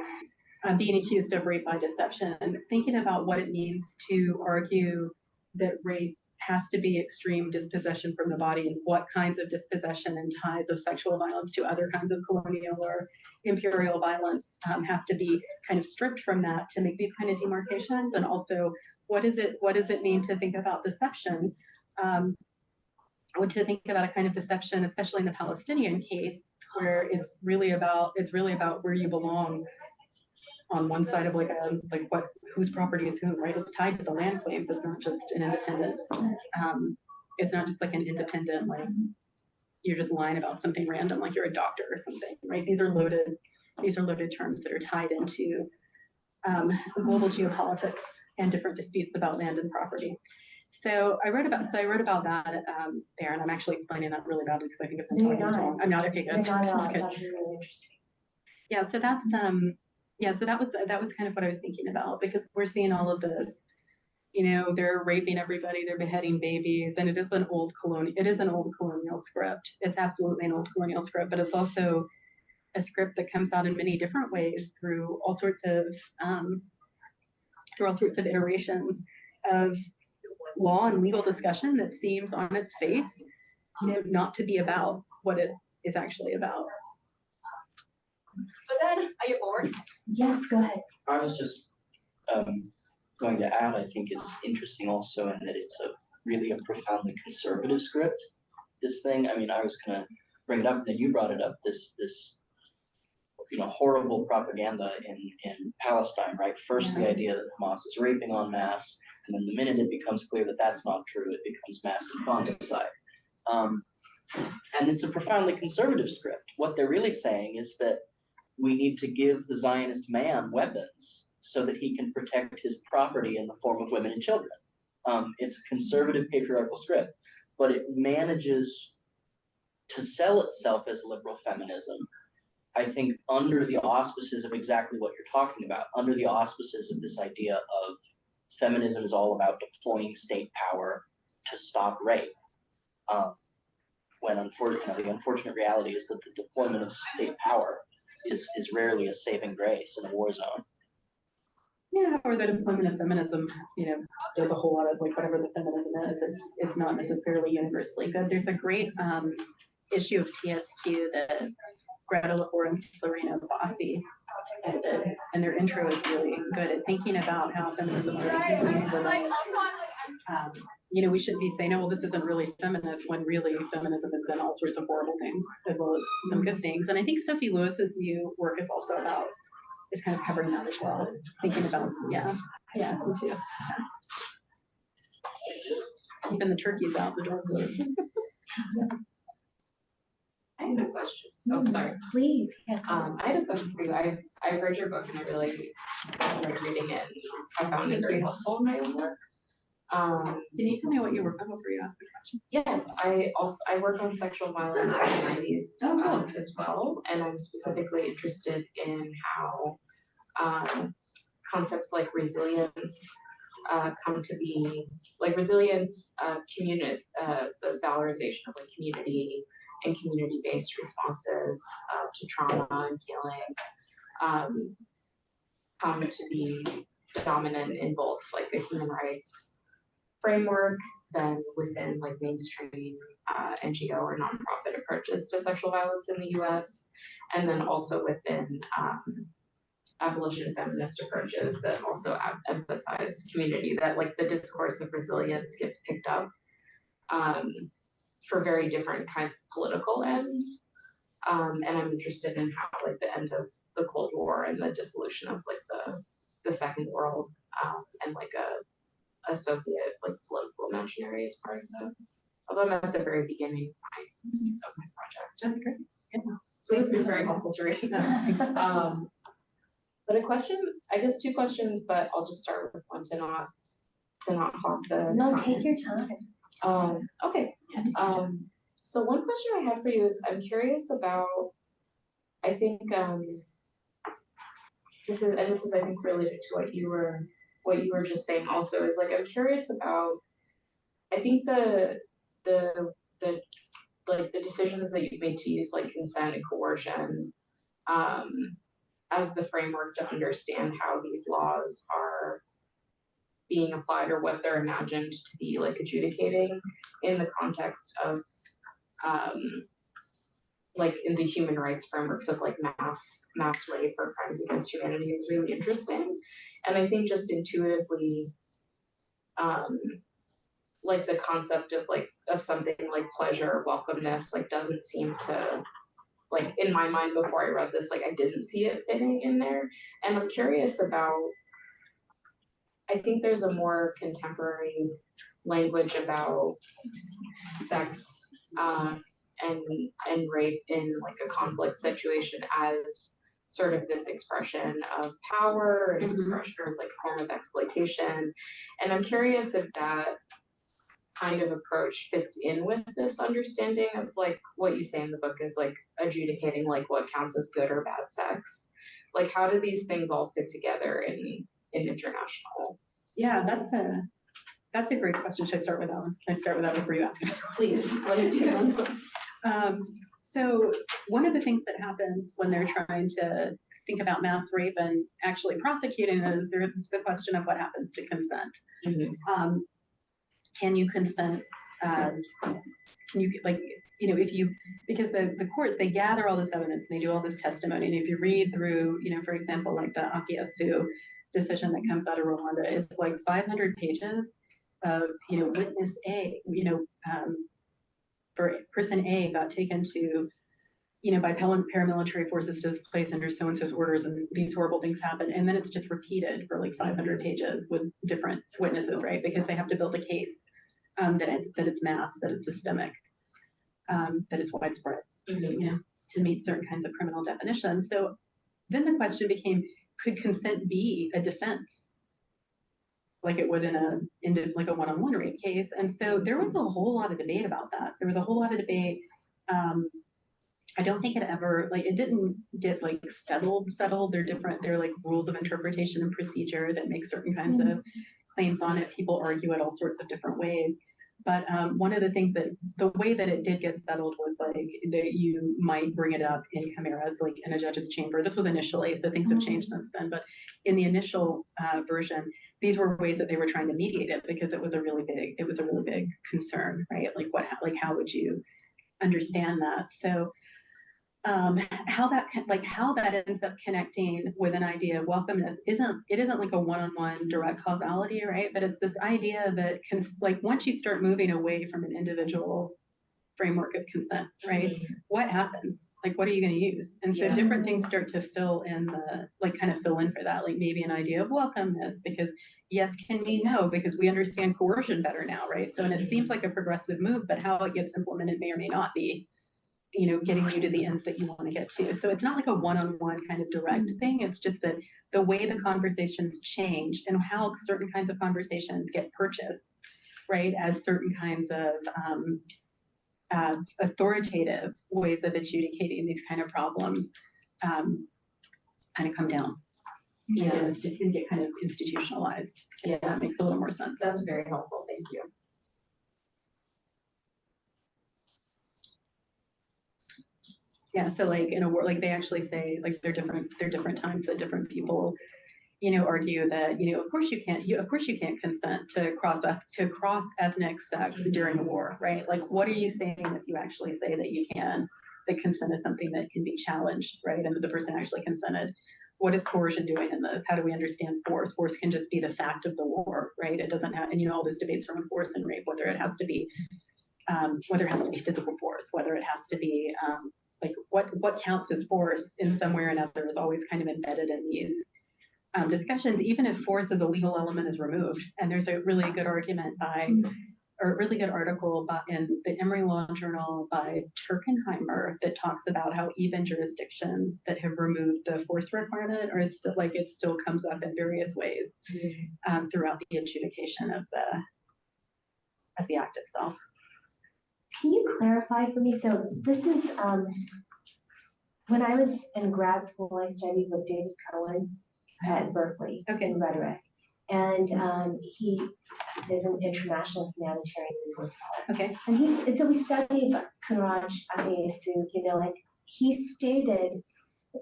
being accused of rape by deception, and thinking about what it means to argue that rape has to be extreme dispossession from the body, and what kinds of dispossession and ties of sexual violence to other kinds of colonial or imperial violence have to be kind of stripped from that to make these kind of demarcations. And also, what does it mean to think about deception? To think about a kind of deception, especially in the Palestinian case, where it's really about where you belong on one side of whose property is whom, right? It's tied to the land claims. It's not just an independent. It's not just like an independent, like you're just lying about something random, like you're a doctor or something, right? These are loaded terms that are tied into global geopolitics and different disputes about land and property. So I wrote about that there, and I'm actually explaining that really badly because I think if I'm talking too long, I'm not okay. Good. That's good. Really interesting. Yeah. So that's so that was kind of what I was thinking about, because we're seeing all of this. They're raping everybody, they're beheading babies, and it is an old colonial script. It's absolutely an old colonial script, but it's also a script that comes out in many different ways through all sorts of through all sorts of iterations of law and legal discussion that seems on its face, not to be about what it is actually about. But then, are you bored? Yes, go ahead. I was just going to add, I think it's interesting also in that it's really a profoundly conservative script. This thing, I mean, I was gonna bring it up, and then you brought it up, this horrible propaganda in Palestine, right? First, the idea that Hamas is raping en masse, and then the minute it becomes clear that that's not true, it becomes mass infanticide. And it's a profoundly conservative script. What they're really saying is that we need to give the Zionist man weapons so that he can protect his property in the form of women and children. It's a conservative patriarchal script, but it manages to sell itself as liberal feminism, I think, under the auspices of exactly what you're talking about, under the auspices of this idea of feminism is all about deploying state power to stop rape. When unfortunately, the unfortunate reality is that the deployment of state power is rarely a saving grace in a war zone. Yeah, or the deployment of feminism, does a whole lot of like whatever the feminism is, it's not necessarily universally good. There's a great issue of TSQ that Greta LaFleur and Serena Bossi edited, and their intro is really good at thinking about how feminism already includes women. We shouldn't be saying, oh, well, this isn't really feminist, when really feminism has done all sorts of horrible things as well as some good things. And I think Sophie Lewis's new work is also about, is kind of covering that as well. Thinking about, yeah, me too. Yeah. Keeping the turkeys out, the door closed. I have a question. Oh, sorry. Please. Yeah. I had a question for you. I've read your book and I really like reading it. I found it very helpful in my own work. Can you tell me what you work on before you ask the question? Yes, I work on sexual violence in the 90s as well, and I'm specifically interested in how concepts like resilience come to be, like resilience, the valorization of like community and community-based responses to trauma and healing come to be dominant in both like a human rights framework, then within like mainstream NGO or nonprofit approaches to sexual violence in the US, and then also within abolition feminist approaches that also emphasize community, that like the discourse of resilience gets picked up for very different kinds of political ends. And I'm interested in how like the end of the Cold War and the dissolution of like the Second World and like a Soviet like political imaginary is part of that. Although I'm at the very beginning of my project. That's great. Yeah. So this is very helpful to read. But a question, I guess two questions, but I'll just start with one to not hog the No, time. take your time. Okay. So one question I had for you is, I'm curious about, I think this is I think related to what you were just saying also, is like I'm curious about, I think the like the decisions that you've made to use like consent and coercion as the framework to understand how these laws are being applied or what they're imagined to be like adjudicating in the context of like in the human rights frameworks of like mass rape or crimes against humanity is really interesting. And I think just intuitively like the concept of something like pleasure, welcomeness, like doesn't seem to, like in my mind before I read this, like I didn't see it fitting in there. And I'm curious about, I think there's a more contemporary language about sex and rape in like a conflict situation as sort of this expression of power and expression as like a form of exploitation. And I'm curious if that kind of approach fits in with this understanding of like what you say in the book is like adjudicating like what counts as good or bad sex. Like how do these things all fit together in international? Yeah, that's a great question. Should I start with that one? Can I start with that before you ask it? Please, let me do. So one of the things that happens when they're trying to think about mass rape and actually prosecuting those, there's the question of what happens to consent. Can you consent? Can you if you, because the courts, they gather all this evidence and they do all this testimony. And if you read through, for example, like the Akiasu decision that comes out of Rwanda, it's like 500 pages of, witness A, for person A got taken to, by paramilitary forces to this place under so-and-so's orders, and these horrible things happen. And then it's just repeated for like 500 pages with different witnesses, right? Because they have to build a case that it's mass, that it's systemic, that it's widespread, to meet certain kinds of criminal definitions. So then the question became, could consent be a defense? Like it would in a one-on-one rape case. And so there was a whole lot of debate about that. There was a whole lot of debate. I don't think it ever, it didn't get settled. They're like rules of interpretation and procedure that make certain kinds of claims on it. People argue it all sorts of different ways. But one of the things the way that it did get settled was that you might bring it up in chimeras, like in a judge's chamber. This was initially, so things have changed since then. But in the initial version, these were ways that they were trying to mediate it, because it was a really big concern, right? How would you understand that? So how that ends up connecting with an idea of welcomeness isn't like a one-on-one direct causality, right? But it's this idea that once you start moving away from an individual framework of consent, right? What happens? What are you going to use? And so different things start to fill in for that, maybe an idea of welcomeness, because yes can mean no, because we understand coercion better now, right? So, and it seems like a progressive move, but how it gets implemented may or may not be, getting you to the ends that you want to get to. So it's not like a one-on-one kind of direct thing. It's just that the way the conversations change and how certain kinds of conversations get purchased, right, as certain kinds of authoritative ways of adjudicating these kind of problems kind of come down. And get kind of institutionalized. Yeah, that makes a little more sense. That's very helpful. Thank you. Yeah, so in a war, they actually say they're different times that different people, argue that of course you can't consent to cross ethnic sex during a war, right? What are you saying if you actually say that you can? That consent is something that can be challenged, right? And that the person actually consented. What is coercion doing in this? How do we understand force? Force can just be the fact of the war, right? It doesn't have, and all this debates around force and rape, whether it has to be physical force, whether it has to be what counts as force in some way or another is always kind of embedded in these discussions, even if force as a legal element is removed. And there's a really good argument or a really good article in the Emory Law Journal by Turkenheimer that talks about how even jurisdictions that have removed the force requirement are still it still comes up in various ways throughout the adjudication of the act itself. Can you clarify for me? So this is, when I was in grad school, I studied with David Cohen at Berkeley in rhetoric. And he is an international humanitarian legal scholar. Okay. And so we studied Kunraj Akayesu, he stated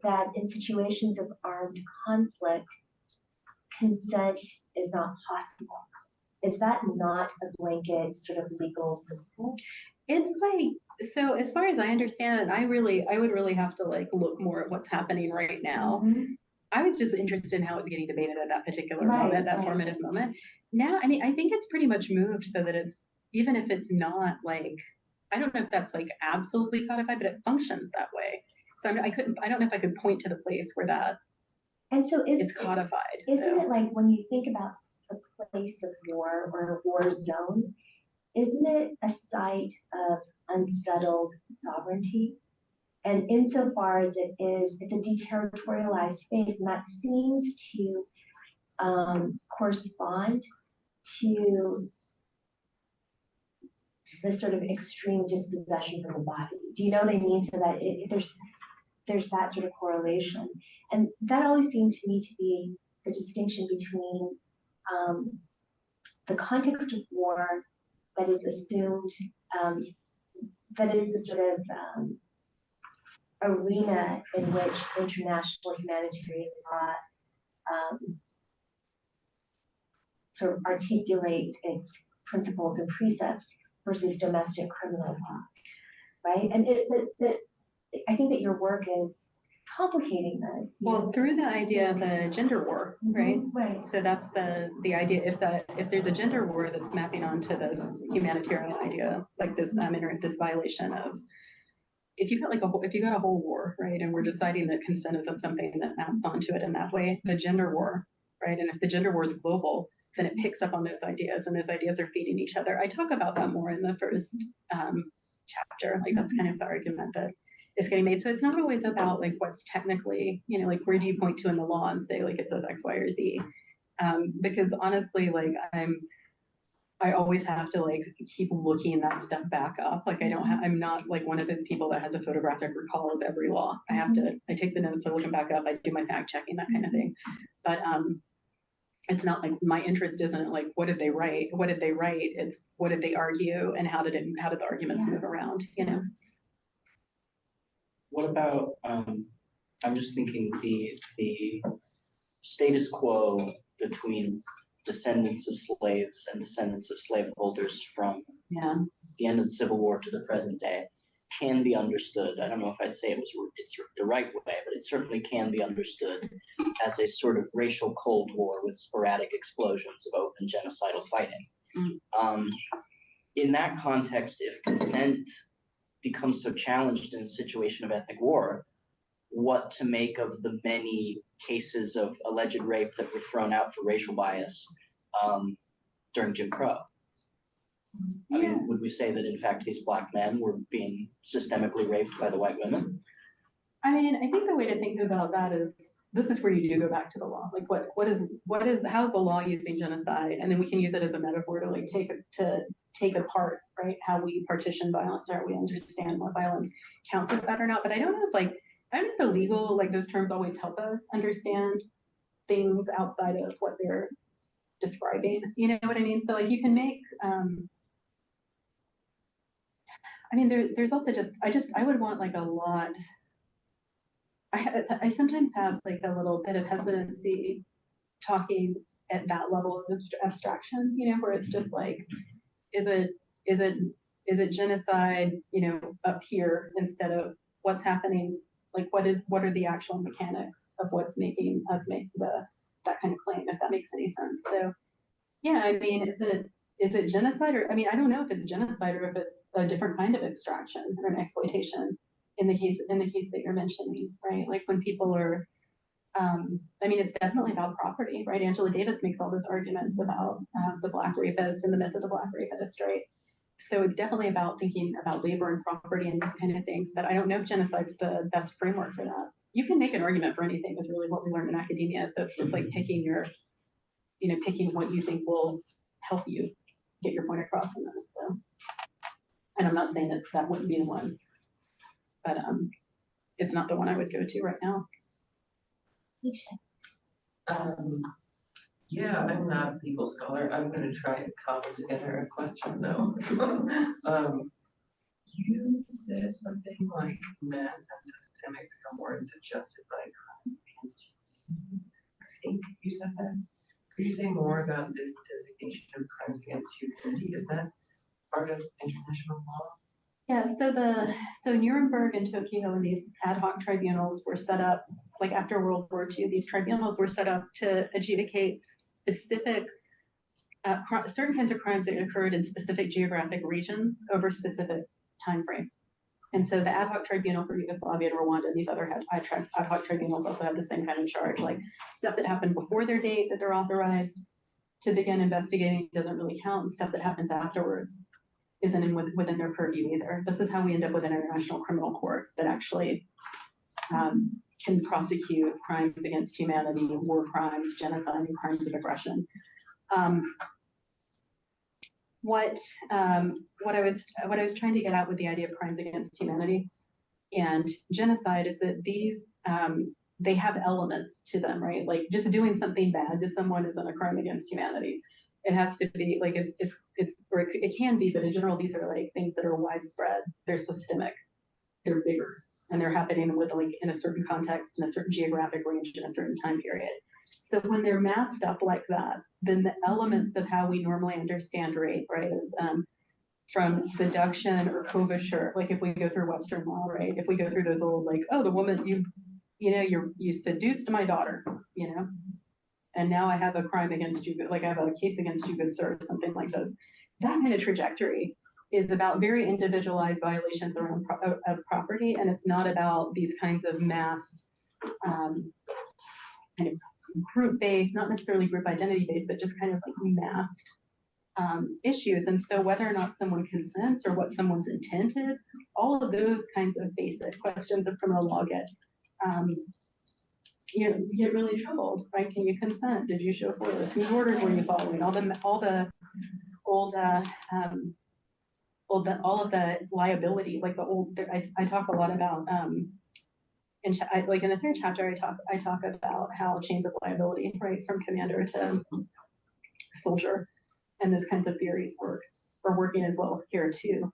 that in situations of armed conflict, consent is not possible. Is that not a blanket sort of legal principle? It's so as far as I understand it, I would really have to look more at what's happening right now. I was just interested in how it was getting debated at that particular moment, that formative moment. Now, I think it's pretty much moved so that it's, even if it's not I don't know if that's absolutely codified, but it functions that way. So I don't know if I could point to the place where that is codified. Isn't it when you think about a place of war or a war zone, isn't it a site of unsettled sovereignty? And insofar as it's a deterritorialized space, and that seems to correspond to the sort of extreme dispossession of the body. Do you know what I mean? So that there's that sort of correlation. And that always seemed to me to be the distinction between the context of war that is assumed, that is a sort of arena in which international humanitarian law sort of articulates its principles and precepts versus domestic criminal law, right? And I think that your work is complicating this. Well, through the idea of a gender war, right? Right. So that's the idea. If there's a gender war that's mapping onto this humanitarian idea, like this this violation of, if you've got a whole war, right, and we're deciding that consent isn't something that maps onto it in that way, the gender war, right, and if the gender war is global, then it picks up on those ideas, and those ideas are feeding each other. I talk about that more in the first chapter. Like that's kind of the argument that is getting made. So it's not always about like what's technically, like where do you point to in the law and say like it says X, Y, or Z, because honestly, like I always have to like keep looking that stuff back up. Like I'm not like one of those people that has a photographic recall of every law. I take the notes, I look them back up, I do my fact checking, that kind of thing. But it's not like my interest isn't like what did they write? It's what did they argue and how did the arguments move around, What about, I'm just thinking the status quo between descendants of slaves and descendants of slaveholders from the end of the Civil War to the present day can be understood. I don't know if I'd say it's the right way, but it certainly can be understood as a sort of racial Cold War with sporadic explosions of open genocidal fighting. In that context, if consent becomes so challenged in a situation of ethnic war, what to make of the many cases of alleged rape that were thrown out for racial bias during Jim Crow? I mean, would we say that in fact these Black men were being systemically raped by the white women? I mean, I think the way to think about that is, this is where you do go back to the law. Like how's the law using genocide? And then we can use it as a metaphor to like take apart, right, how we partition violence, or how we understand what violence counts as that or not. But I don't know if the legal, like those terms always help us understand things outside of what they're describing. You know what I mean? So like you can make, I mean, there's also I would want like a lot. I sometimes have like a little bit of hesitancy talking at that level of abstraction, where it's just like, is it genocide, up here instead of what's happening, like what are the actual mechanics of what's making us make that kind of claim, if that makes any sense. So yeah, I mean, is it genocide, or I mean, I don't know if it's genocide or if it's a different kind of extraction or an exploitation in the case that you're mentioning, right? Like when people are, I mean, it's definitely about property, right? Angela Davis makes all those arguments about the Black rapist and the myth of the Black rapist, right? So it's definitely about thinking about labor and property and these kind of things, but I don't know if genocide's the best framework for that. You can make an argument for anything is really what we learn in academia. So it's just like picking what you think will help you get your point across in this. So, and I'm not saying that wouldn't be the one, but it's not the one I would go to right now. Yeah, I'm not a legal scholar. I'm going to try to cobble together a question though. You said something like mass and systemic war suggested by crimes against humanity. I think you said that. Could you say more about this designation of crimes against humanity? Is that part of international law? Yeah, so Nuremberg and Tokyo and these ad hoc tribunals were set up, like after World War II, these tribunals were set up to adjudicate specific, certain kinds of crimes that occurred in specific geographic regions over specific timeframes. And so the ad hoc tribunal for Yugoslavia and Rwanda and these other ad hoc tribunals also have the same kind of charge, like stuff that happened before their date that they're authorized to begin investigating doesn't really count, and stuff that happens afterwards isn't within their purview either. This is how we end up with an international criminal court that actually can prosecute crimes against humanity, war crimes, genocide, and crimes of aggression. What I was trying to get at with the idea of crimes against humanity and genocide is that these they have elements to them, right? Like just doing something bad to someone isn't a crime against humanity. It has to be like or it can be, but in general, these are like things that are widespread. They're systemic. They're bigger. and they're happening with like in a certain context, in a certain geographic range, in a certain time period. So when they're masked up like that, then the elements of how we normally understand rape, right, is from seduction or coverture, like if we go through Western law, right, if we go through those old like, oh, the woman you seduced my daughter, and now I have a crime against you, like I have a case against you, good sir, something like this. That kind of trajectory is about very individualized violations around of property, and it's not about these kinds of mass kind of group-based, not necessarily group identity-based, but just kind of like masked issues. And so whether or not someone consents or what someone's intent is, all of those kinds of basic questions of criminal law get get really troubled, right? Can you consent? Did you show force? Whose orders were you following? All the old all of the liability, like the old. I talk a lot about like in the third chapter, I talk about how chains of liability, right, from commander to soldier, and those kinds of theories are working as well here too.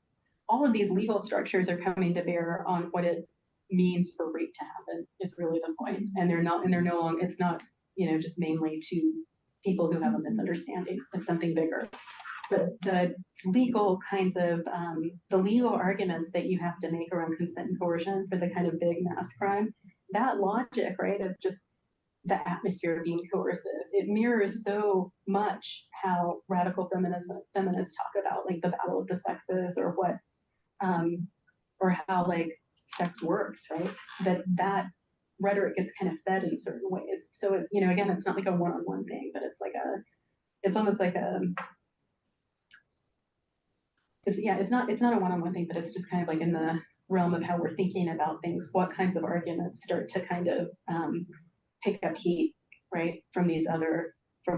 All of these legal structures are coming to bear on what it means for rape to happen is really the point. And they're no longer, it's not, just mainly to people who have a misunderstanding. It's something bigger. But the legal kinds of, the legal arguments that you have to make around consent and coercion for the kind of big mass crime, that logic, right, of just the atmosphere being coercive, it mirrors so much how radical feminists talk about like the battle of the sexes or what, or how like sex works, right? That rhetoric gets kind of fed in certain ways. So again, it's not like a one-on-one thing, but it's almost like it's not a one-on-one thing, but it's just kind of like in the realm of how we're thinking about things, what kinds of arguments start to kind of pick up heat, right, from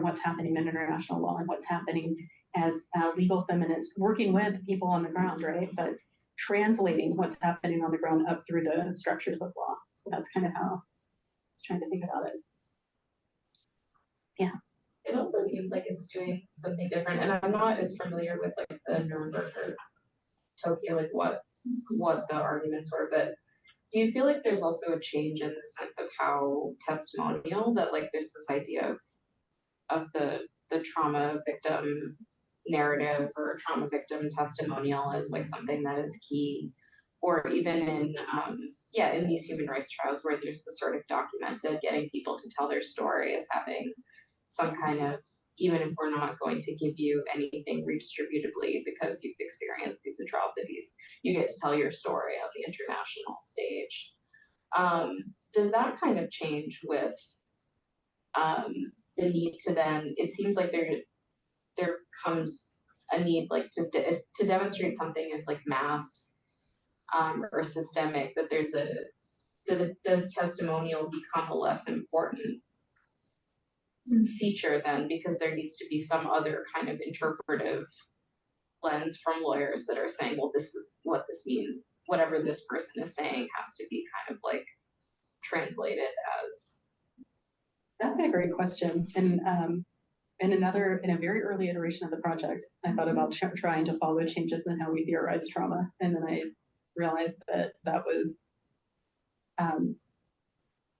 what's happening in international law and what's happening as legal feminists working with people on the ground, right, but translating what's happening on the ground up through the structures of law. So that's kind of how I was trying to think about it. Yeah. It also seems like it's doing something different, and I'm not as familiar with like the Nuremberg or Tokyo, like what the arguments were, but do you feel like there's also a change in the sense of how testimonial, that like there's this idea of the trauma victim narrative or trauma victim testimonial as like something that is key, or even in these human rights trials where there's the sort of documented getting people to tell their story as having some kind of, even if we're not going to give you anything redistributively because you've experienced these atrocities, you get to tell your story on the international stage. Does that kind of change with the need to then, it seems like there comes a need like to demonstrate something as like mass or systemic, that does testimonial become a less important feature then, because there needs to be some other kind of interpretive lens from lawyers that are saying, well, this is what this means, whatever this person is saying has to be kind of like translated as. That's a great question. And in a very early iteration of the project, I thought about trying to follow changes in how we theorize trauma. And then I realized that was, I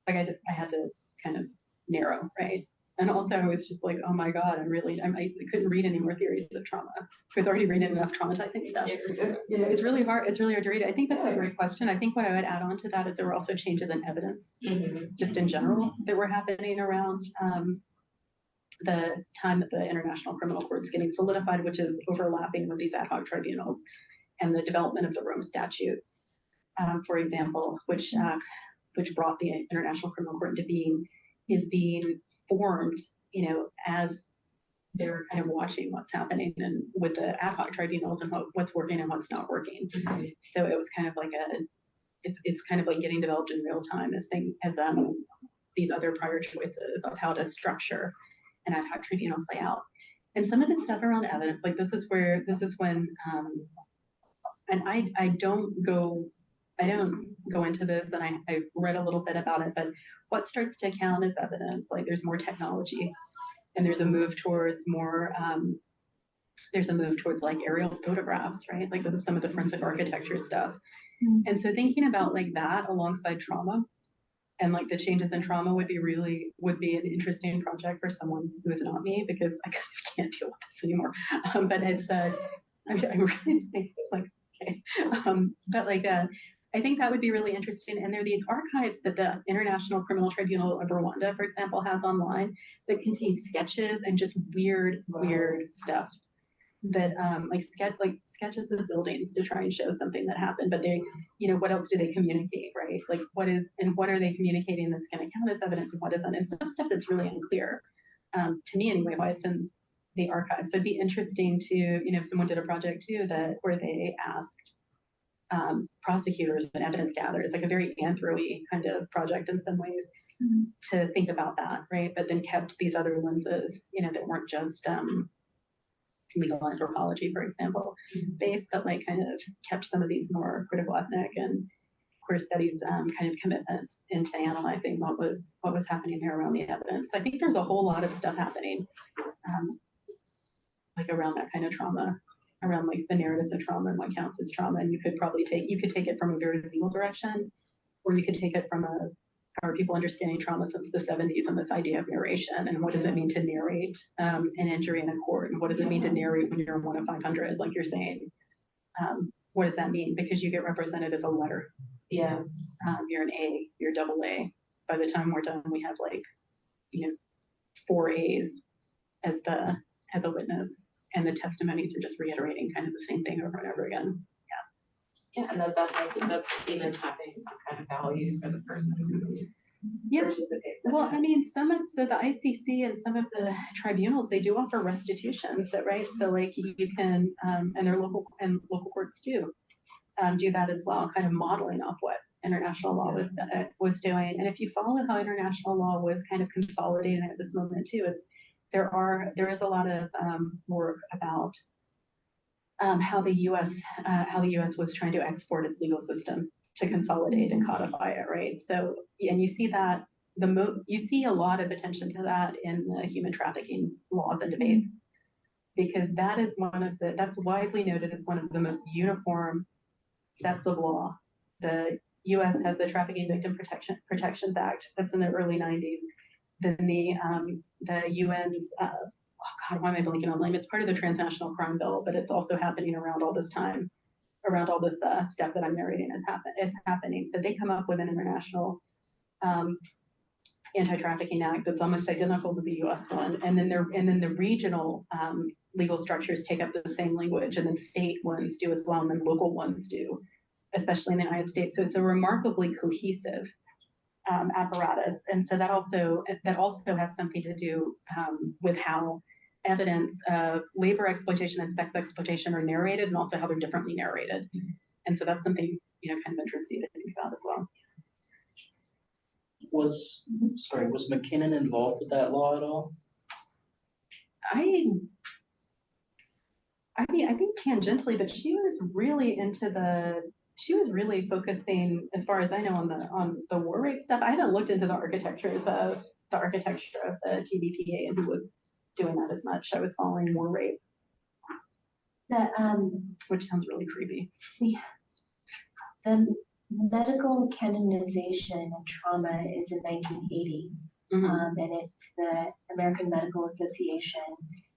had to kind of narrow, right? And also I was just like, oh my God, I couldn't read any more theories of trauma. I was already reading enough traumatizing stuff. It's really hard to read. I think that's a great question. I think what I would add on to that is there were also changes in evidence, just in general, that were happening around the time that the International Criminal Court's getting solidified, which is overlapping with these ad hoc tribunals and the development of the Rome Statute, for example, which brought the International Criminal Court into being, is being formed, as they're kind of watching what's happening and with the ad hoc tribunals and what's working and what's not working. So it was kind of like it's kind of like getting developed in real time as these other prior choices of how to structure an ad hoc tribunal play out. And some of the stuff around evidence, like this is when, and I don't go into this, and I read a little bit about it, but what starts to count as evidence, like there's more technology and there's a move towards more, like aerial photographs, right? Like this is some of the forensic architecture stuff. And so thinking about like that alongside trauma and like the changes in trauma would be an interesting project for someone who is not me, because I kind of can't deal with this anymore. But it's I'm really saying it's like, okay. But like I think that would be really interesting. And there are these archives that the International Criminal Tribunal of Rwanda, for example, has online that contain sketches and just weird stuff that like sketches of buildings to try and show something that happened. But they, what else do they communicate, right? Like what are they communicating that's going to count as evidence and what isn't? And some stuff that's really unclear, to me anyway, why it's in the archives. So it'd be interesting to, if someone did a project too where they asked prosecutors and evidence gatherers, like a very anthro-y kind of project in some ways, to think about that, right? But then kept these other lenses, that weren't just legal anthropology, for example, based, but like kind of kept some of these more critical ethnic and queer studies kind of commitments into analyzing what was happening there around the evidence. I think there's a whole lot of stuff happening like around that kind of trauma, around like the narratives of trauma and what counts as trauma. And you could take it from a very legal direction, or you could take it from how are people understanding trauma since the 70s and this idea of narration, and what does it mean to narrate an injury in a court, and what does it mean to narrate when you're 1 of 500, like you're saying? What does that mean? Because you get represented as a letter. Yeah. You're an A, you're double A. By the time we're done, we have like, 4 A's as a witness, and the testimonies are just reiterating kind of the same thing over and over again. Yeah, and that's seen as having some kind of value for the person who participates. Well, I mean, some of the ICC and some of the tribunals, they do offer restitutions, right? So like you can, and their local courts do that as well, kind of modeling off what international law was doing. And if you follow how international law was kind of consolidating at this moment too, there is a lot of work about how the U.S. was trying to export its legal system to consolidate and codify it, right? So, and you see that you see a lot of attention to that in the human trafficking laws and debates, because that is that's widely noted as one of the most uniform sets of law. The U.S. has the Trafficking Victim Protections Act that's in the early 90s. Then the UN's oh God, why am I blanking on the name? It's part of the transnational crime bill, but it's also happening around all this time, around all this stuff that I'm narrating is happening. So they come up with an international anti-trafficking act that's almost identical to the U.S. one, and then the regional legal structures take up the same language, and then state ones do as well, and then local ones do, especially in the United States. So it's a remarkably cohesive apparatus, and so that also has something to do with how evidence of labor exploitation and sex exploitation are narrated, and also how they're differently narrated. And so that's something kind of interesting to think about as well. Was McKinnon involved with that law at all? I mean, I think tangentially, but she was really focusing, as far as I know, on the war rape stuff. I haven't looked into the architecture of the TVPA and who was doing that as much. I was following war rape, which sounds really creepy. The medical canonization of trauma is in 1980, and it's the American Medical Association.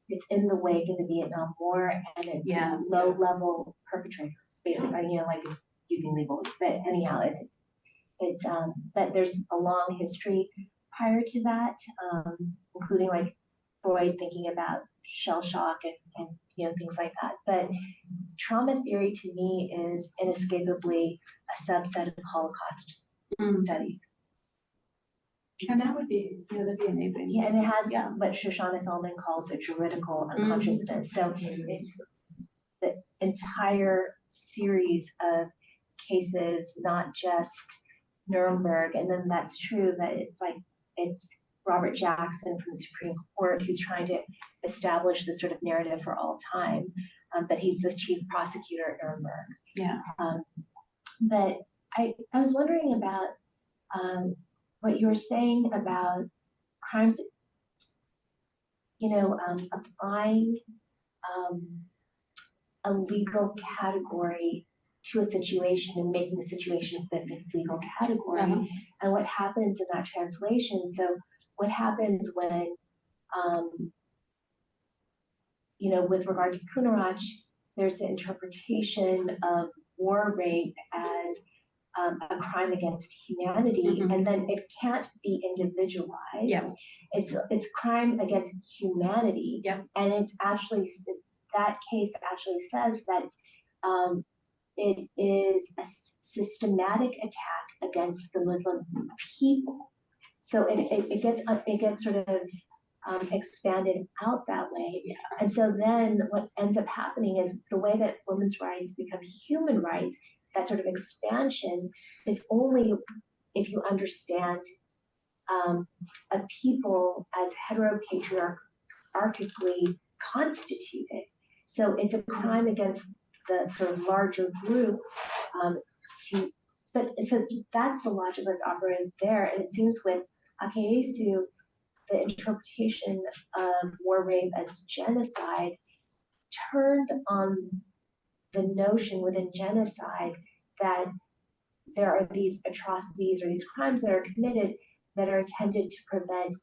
It's in the wake of the Vietnam War, and it's low-level perpetrators, basically, like using legal. But anyhow, it's but there's a long history prior to that, including like Freud thinking about shell shock and things like that. But trauma theory to me is inescapably a subset of Holocaust studies. And that would be, that'd be amazing. Yeah, and it has what Shoshana Feldman calls a juridical unconsciousness. So it's the entire series of cases, not just Nuremberg. And then that's true that it's Robert Jackson from the Supreme Court who's trying to establish this sort of narrative for all time. But he's the chief prosecutor at Nuremberg. Yeah. But I was wondering about what you were saying about crimes, applying a legal category to a situation and making the situation fit the legal category. And what happens in that translation, so what happens when, with regard to Kunarach, there's the interpretation of war rape as a crime against humanity, and then it can't be individualized. It's crime against humanity, and it's actually, that case actually says that it is a systematic attack against the Muslim people. So it gets sort of expanded out that way. And so then what ends up happening is the way that women's rights become human rights, that sort of expansion is only if you understand a people as heteropatriarchally constituted. So it's a crime against the sort of larger group. But so that's the logic that's operated there. And it seems with Akayesu, the interpretation of war rape as genocide turned on the notion within genocide that there are these atrocities or these crimes that are committed that are intended to prevent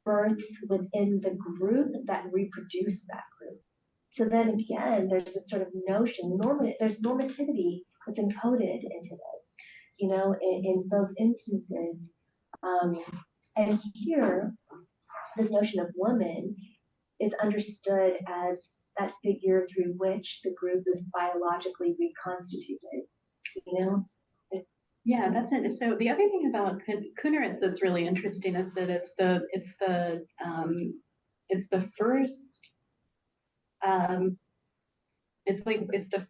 births within the group that reproduce that group. So then again, there's this sort of notion, there's normativity that's encoded into this, in both instances. And here, this notion of woman is understood as that figure through which the group is biologically reconstituted, Yeah, that's it. So the other thing about Kunarach that's really interesting is that it's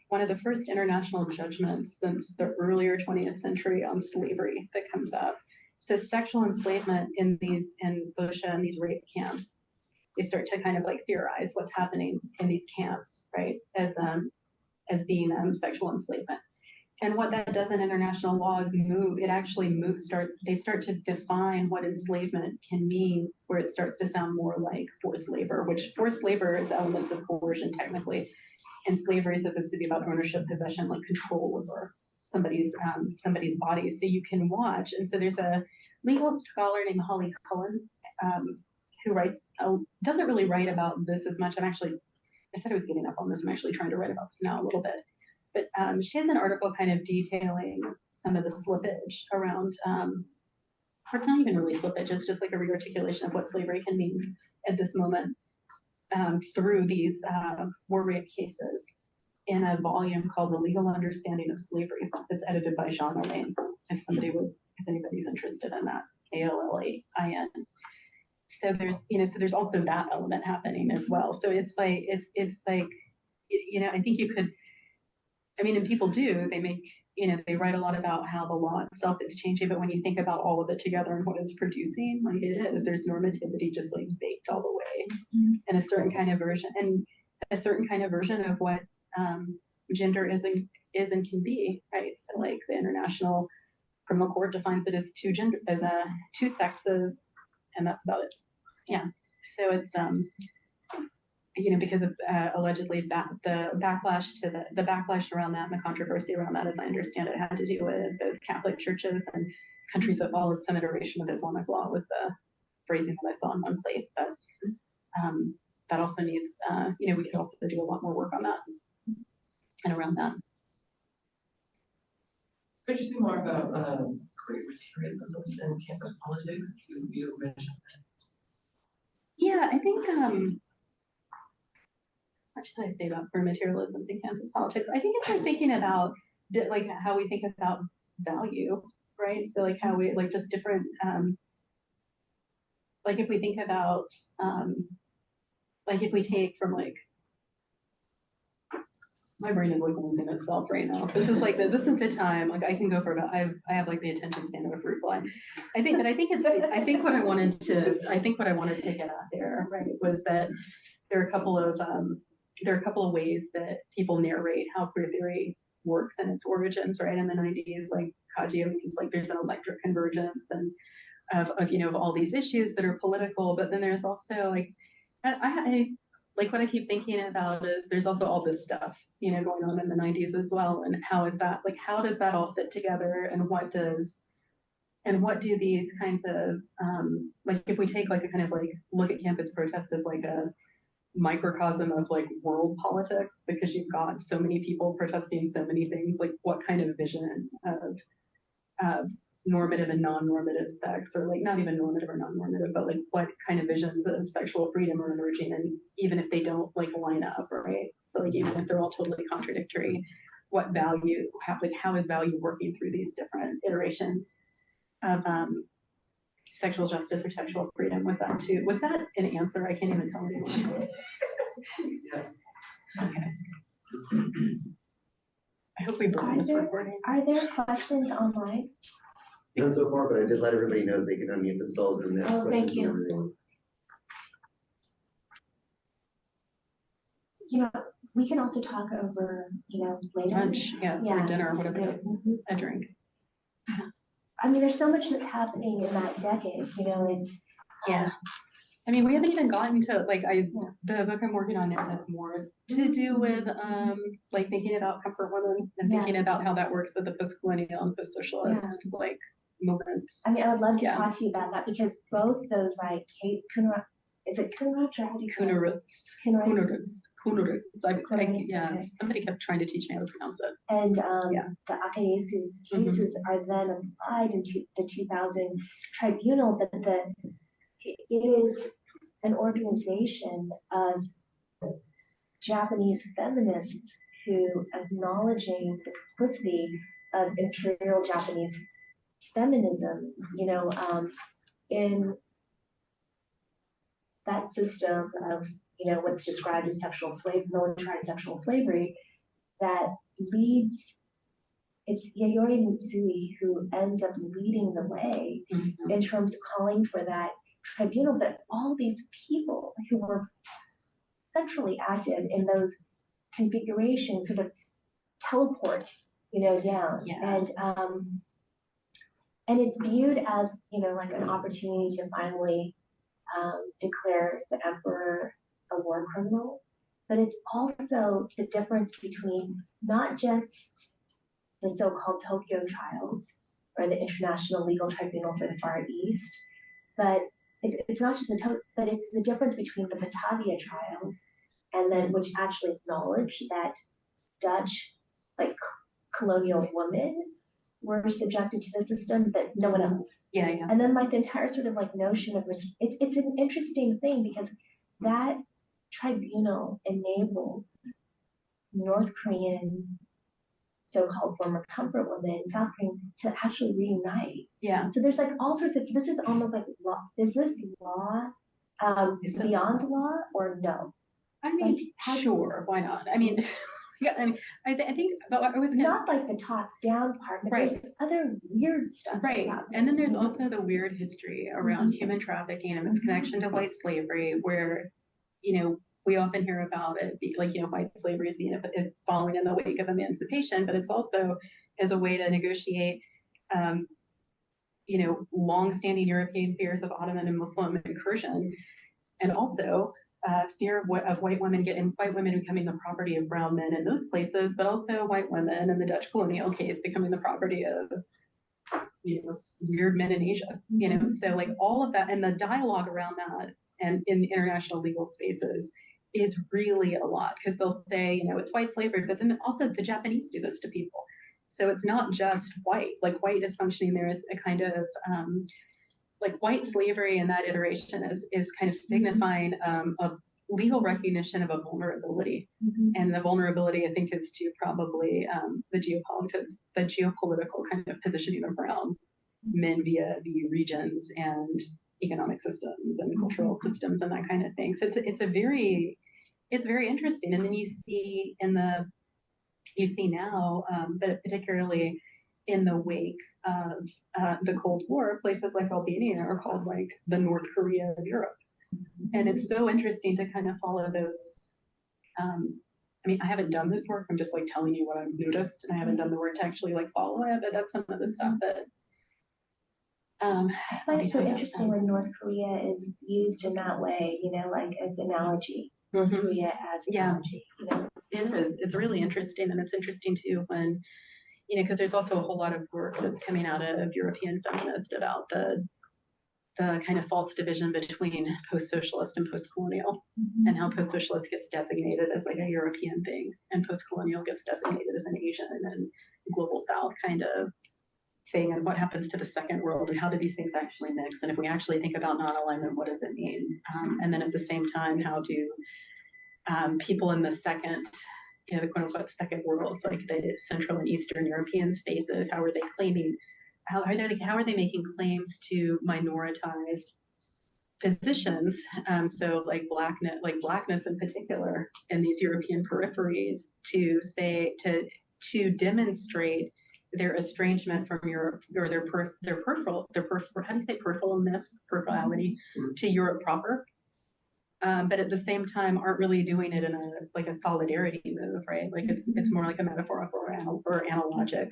one of the first international judgments since the earlier 20th century on slavery that comes up. So sexual enslavement in Bosha and these rape camps, they start to kind of like theorize what's happening in these camps, right? As being sexual enslavement. And what that does in international law is they start to define what enslavement can mean, where it starts to sound more like forced labor, which forced labor is elements of coercion technically. And slavery is supposed to be about ownership, possession, like control over somebody's body. So you can watch. And so there's a legal scholar named Holly Cullen who doesn't really write about this as much. I said I was getting up on this. I'm actually trying to write about this now a little bit. But she has an article kind of detailing some of the slippage around, or it's not even really slippage, it's just like a rearticulation of what slavery can mean at this moment through these war rape cases in a volume called The Legal Understanding of Slavery that's edited by Jaleel. If anybody's interested in that, Allain. So there's also that element happening as well. So it's like, I think you could, and people do, they write a lot about how the law itself is changing, but when you think about all of it together and what it's producing, like it is, there's normativity just like baked all the way, and a certain kind of version of what gender is and can be, right? So like the International Criminal Court defines it as two sexes, and that's about it. Yeah. So it's because of allegedly the backlash around that and the controversy around that, as I understand it, had to do with both Catholic churches and countries that followed some iteration of Islamic law, was the phrasing that I saw in one place. But that also needs, we could also do a lot more work on that and around that. Could you say more about queer materialisms and campus politics? You mentioned that. Yeah, I think, what should I say about queer materialisms and campus politics? I think it's like thinking about like how we think about value, right? So like how we like just different, like if we think about, like if we take from like, my brain is like losing itself right now. This is the time, like I can go for about, I have like the attention span of a fruit fly. I think what I wanted to get at there, right, was that there are a couple of ways that people narrate how queer theory works and its origins, right? In the 90s, like Kagio means like there's an electric convergence and of all these issues that are political, but then there's also like, like what I keep thinking about is there's also all this stuff, you know, going on in the 90s as well. And how is that, like, how does that all fit together? And what do these kinds of, like, if we take like a kind of like look at campus protest as like a microcosm of like world politics, because you've got so many people protesting so many things, like what kind of vision of normative and non-normative sex, or like not even normative or non-normative, but like what kind of visions of sexual freedom are emerging, and even if they don't like line up, right? So like even if they're all totally contradictory, what value, how is value working through these different iterations of sexual justice or sexual freedom? Was that an answer? I can't even tell anymore. Yes. Okay. I hope we bring this recording. Are there questions online? None so far, but I did let everybody know they can unmute themselves and ask Oh, thank questions. you. and everything. You know, we can also talk over, you know, later. Lunch, yes, or Yeah. dinner, whatever it is, Mhm. a drink. I mean, there's so much that's happening in that decade, you know, it's. Yeah. I mean, we haven't even gotten to like Yeah. the book I'm working on now has more to do with like thinking about comfort women and Yeah. thinking about how that works with the post-colonial and post-socialist like movements. I mean, I would love to Yeah. talk to you about that because both those, like, Kate Kunra, is it Kunraj or how do you pronounce it? Kunurutz. Yeah, okay. somebody kept trying to teach me how to pronounce it. And Yeah. the Akayesu cases are then applied into the 2000 tribunal, but it is an organization of Japanese feminists who acknowledging the complicity of imperial Japanese feminism, you know, in that system of, you know, what's described as militarized sexual slavery that leads, it's Yayoi Mitsui who ends up leading the way in terms of calling for that tribunal, but all these people who were sexually active in those configurations sort of teleport, you know, down. Yeah. And it's viewed as, you know, like an opportunity to finally declare the emperor a war criminal, but it's also the difference between not just the so-called Tokyo trials or the International Legal Tribunal for the Far East, but it's not just but it's the difference between the Batavia trials and then which actually acknowledge that Dutch, like colonial women were subjected to the system, but no one else. Yeah. And then like the entire sort of like notion of, it's an interesting thing because that tribunal enables North Korean so-called former comfort women, South Korean, to actually reunite. Yeah. So there's like all sorts of, this is almost like law, is this law beyond law or no? I mean, Like, sure, why not? I mean, yeah, I think, but I was gonna, not like the top down part, but Right. there's other weird stuff. that's right. happening. And then there's also the weird history around human trafficking and its connection to white slavery, where, you know, we often hear about it, like, you know, white slavery is following in the wake of emancipation, but it's also as a way to negotiate, you know, long-standing European fears of Ottoman and Muslim incursion, and also fear of white women becoming the property of brown men in those places, but also white women in the Dutch colonial case becoming the property of, you know, weird men in Asia, you know, so like all of that and the dialogue around that and in international legal spaces is really a lot, because they'll say, you know, it's white slavery, but then also the Japanese do this to people. So it's not just white, like white is functioning there as a kind of like white slavery in that iteration is kind of signifying a legal recognition of a vulnerability. And the vulnerability, I think, is to probably the geopolitical kind of positioning of brown men via the regions and economic systems and cultural systems and that kind of thing. So it's very interesting. And then you see now, but particularly in the wake of the Cold War, places like Albania are called like the North Korea of Europe. And it's so interesting to kind of follow those. I mean, I haven't done this work. I'm just like telling you what I've noticed, and I haven't done the work to actually like follow it, but that's some of the stuff that I find it so interesting when North Korea is used in that way, you know, like as analogy. Mhm. Julia as Yeah. analogy, you know? It is. It's really interesting, and it's interesting too when, because there's also a whole lot of work that's coming out of European feminists about the kind of false division between post-socialist and post-colonial, and how post-socialist gets designated as like a European thing, and post-colonial gets designated as an Asian and global South kind of thing, and what happens to the second world, and how do these things actually mix, and if we actually think about non-alignment, what does it mean? And then at the same time, how do people in the second, the quote unquote second worlds, like the Central and Eastern European spaces, how are they claiming, how are they making claims to minoritized positions? So like blackness in particular in these European peripheries, to say, to demonstrate their estrangement from Europe, or their peripheral, how do you say peripherality to Europe proper. But at the same time aren't really doing it in a solidarity move, right? Like it's more like a metaphorical or analogic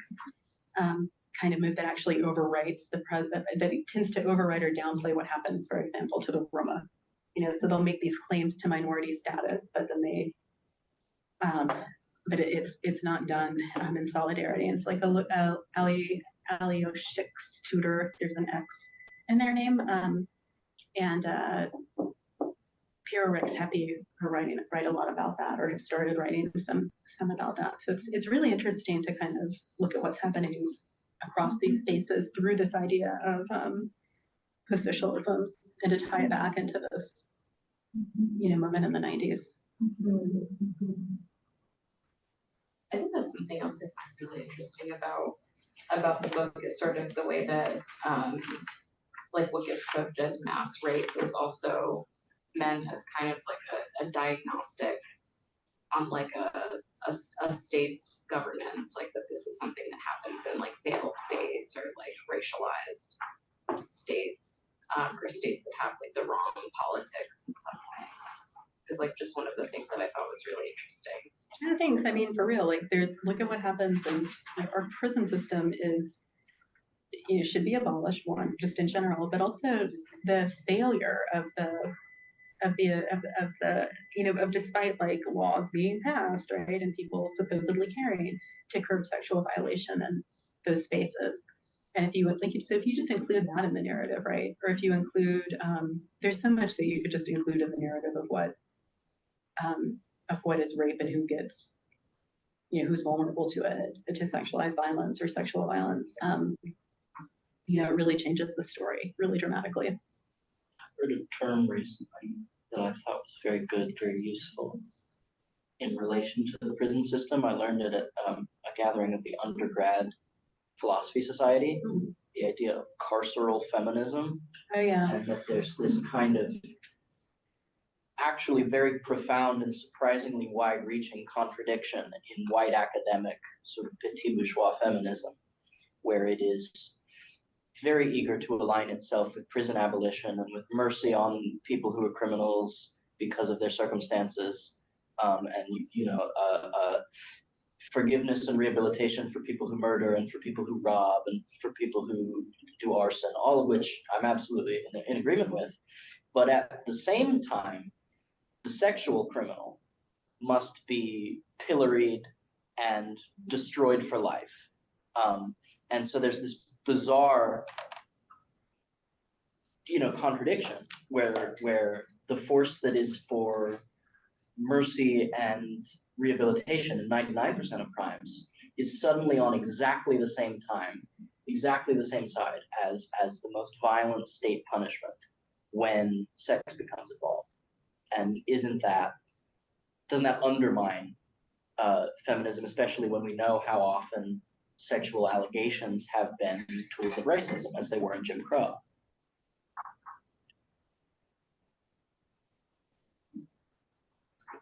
kind of move that actually overwrites that it tends to overwrite or downplay what happens, for example, to the Roma. So they'll make these claims to minority status, but then but it's not done in solidarity. And it's like Alioshik's tutor, there's an X in their name, and Piero Rex Happy write a lot about that, or have started writing some about that. So it's really interesting to kind of look at what's happening across these spaces through this idea of post-socialisms, and to tie it back into this moment in the 90s. I think that's something else I find really interesting about the book, is sort of the way that like what gets scoped as mass rape is also meant as kind of like a diagnostic on like a state's governance, like that this is something that happens in like failed states, or like racialized states, or states that have like the wrong politics in some way. Is like just one of the things that I thought was really interesting. Yeah, thanks. I mean, for real, like look at what happens, and like our prison system is, should be abolished, one, just in general, but also the failure of despite like laws being passed, right, and people supposedly caring to curb sexual violation in those spaces. And if you just include that in the narrative, right, or if you include, there's so much that you could just include in the narrative of what is rape, and who gets, who's vulnerable to it, to sexualized violence or sexual violence. It really changes the story really dramatically. I heard a term recently that I thought was very good, very useful in relation to the prison system. I learned it at a gathering of the undergrad philosophy society, the idea of carceral feminism. Oh yeah. And that there's this kind of actually very profound and surprisingly wide-reaching contradiction in white academic sort of petit bourgeois feminism, where it is very eager to align itself with prison abolition and with mercy on people who are criminals because of their circumstances, and forgiveness and rehabilitation for people who murder, and for people who rob, and for people who do arson, all of which I'm absolutely in agreement with. But at the same time, the sexual criminal must be pilloried and destroyed for life. And so there's this bizarre, contradiction where the force that is for mercy and rehabilitation in 99% of crimes is suddenly on exactly the same side as the most violent state punishment when sex becomes involved. And doesn't that undermine feminism, especially when we know how often sexual allegations have been tools of racism, as they were in Jim Crow?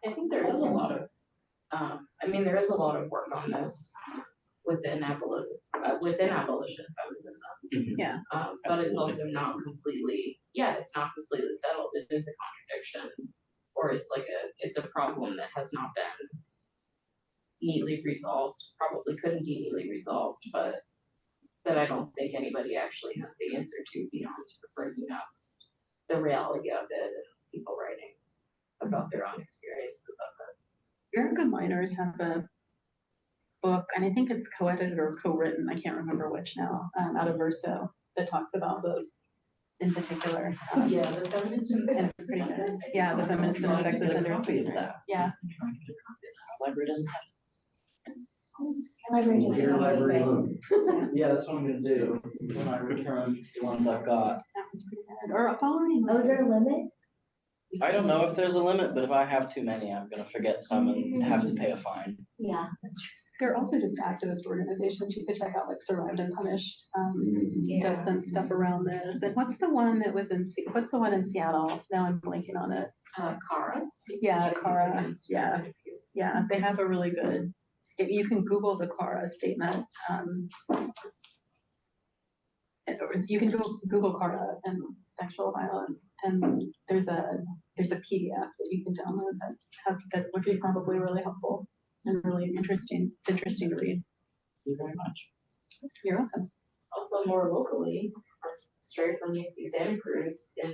I think there is a lot of, there is a lot of work on this within abolition feminism. Yeah. But it's also not completely, it's not completely settled. It is a contradiction, or it's a problem that has not been neatly resolved, probably couldn't be neatly resolved, but that I don't think anybody actually has the answer to beyond sort of bringing up the reality of it and people writing about their own experiences of it. Erica Miners has a book, and I think it's co-edited or co-written, I can't remember which now, out of Verso, that talks about this in particular. Yeah, the feminist and And it's pretty good. Yeah, the feminist and the sex Get a offender. copy of that. Yeah, Library doesn't have Library We'll doesn't get our have library anything. loan. it. Yeah, that's what I'm gonna do, when I return the ones I've got. that one's pretty good. Or following. Oh, is there a limit? I don't know if there's a limit, but if I have too many, I'm gonna forget some and have to pay a fine. Yeah, that's true. There are also just activist organizations you could check out, like Survived and Punished, does some stuff around this. And what's the one that was in, what's the one in Seattle? Now I'm blanking on it. Cara. Yeah, Cara, yeah. Yeah, they have a really good, you can Google the Cara statement. Or you can Google Cara and sexual violence, and there's a PDF that you can download that would be probably really helpful and really interesting. It's interesting to read. Thank you very much. You're welcome. Also more locally, straight from UC Santa Cruz in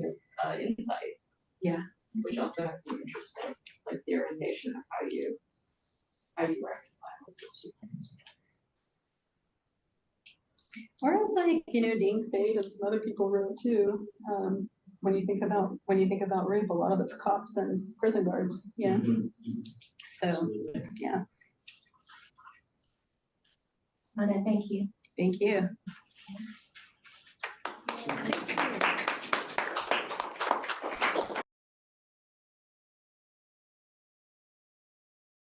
this Insight. Yeah. Which also has some interesting like theorization of how you reconcile these two things. Or else, like, Dean Spade and some other people wrote too. When you think about rape, a lot of it's cops and prison guards. Yeah. Mhm. So Absolutely. yeah. Rana, thank you. Thank you.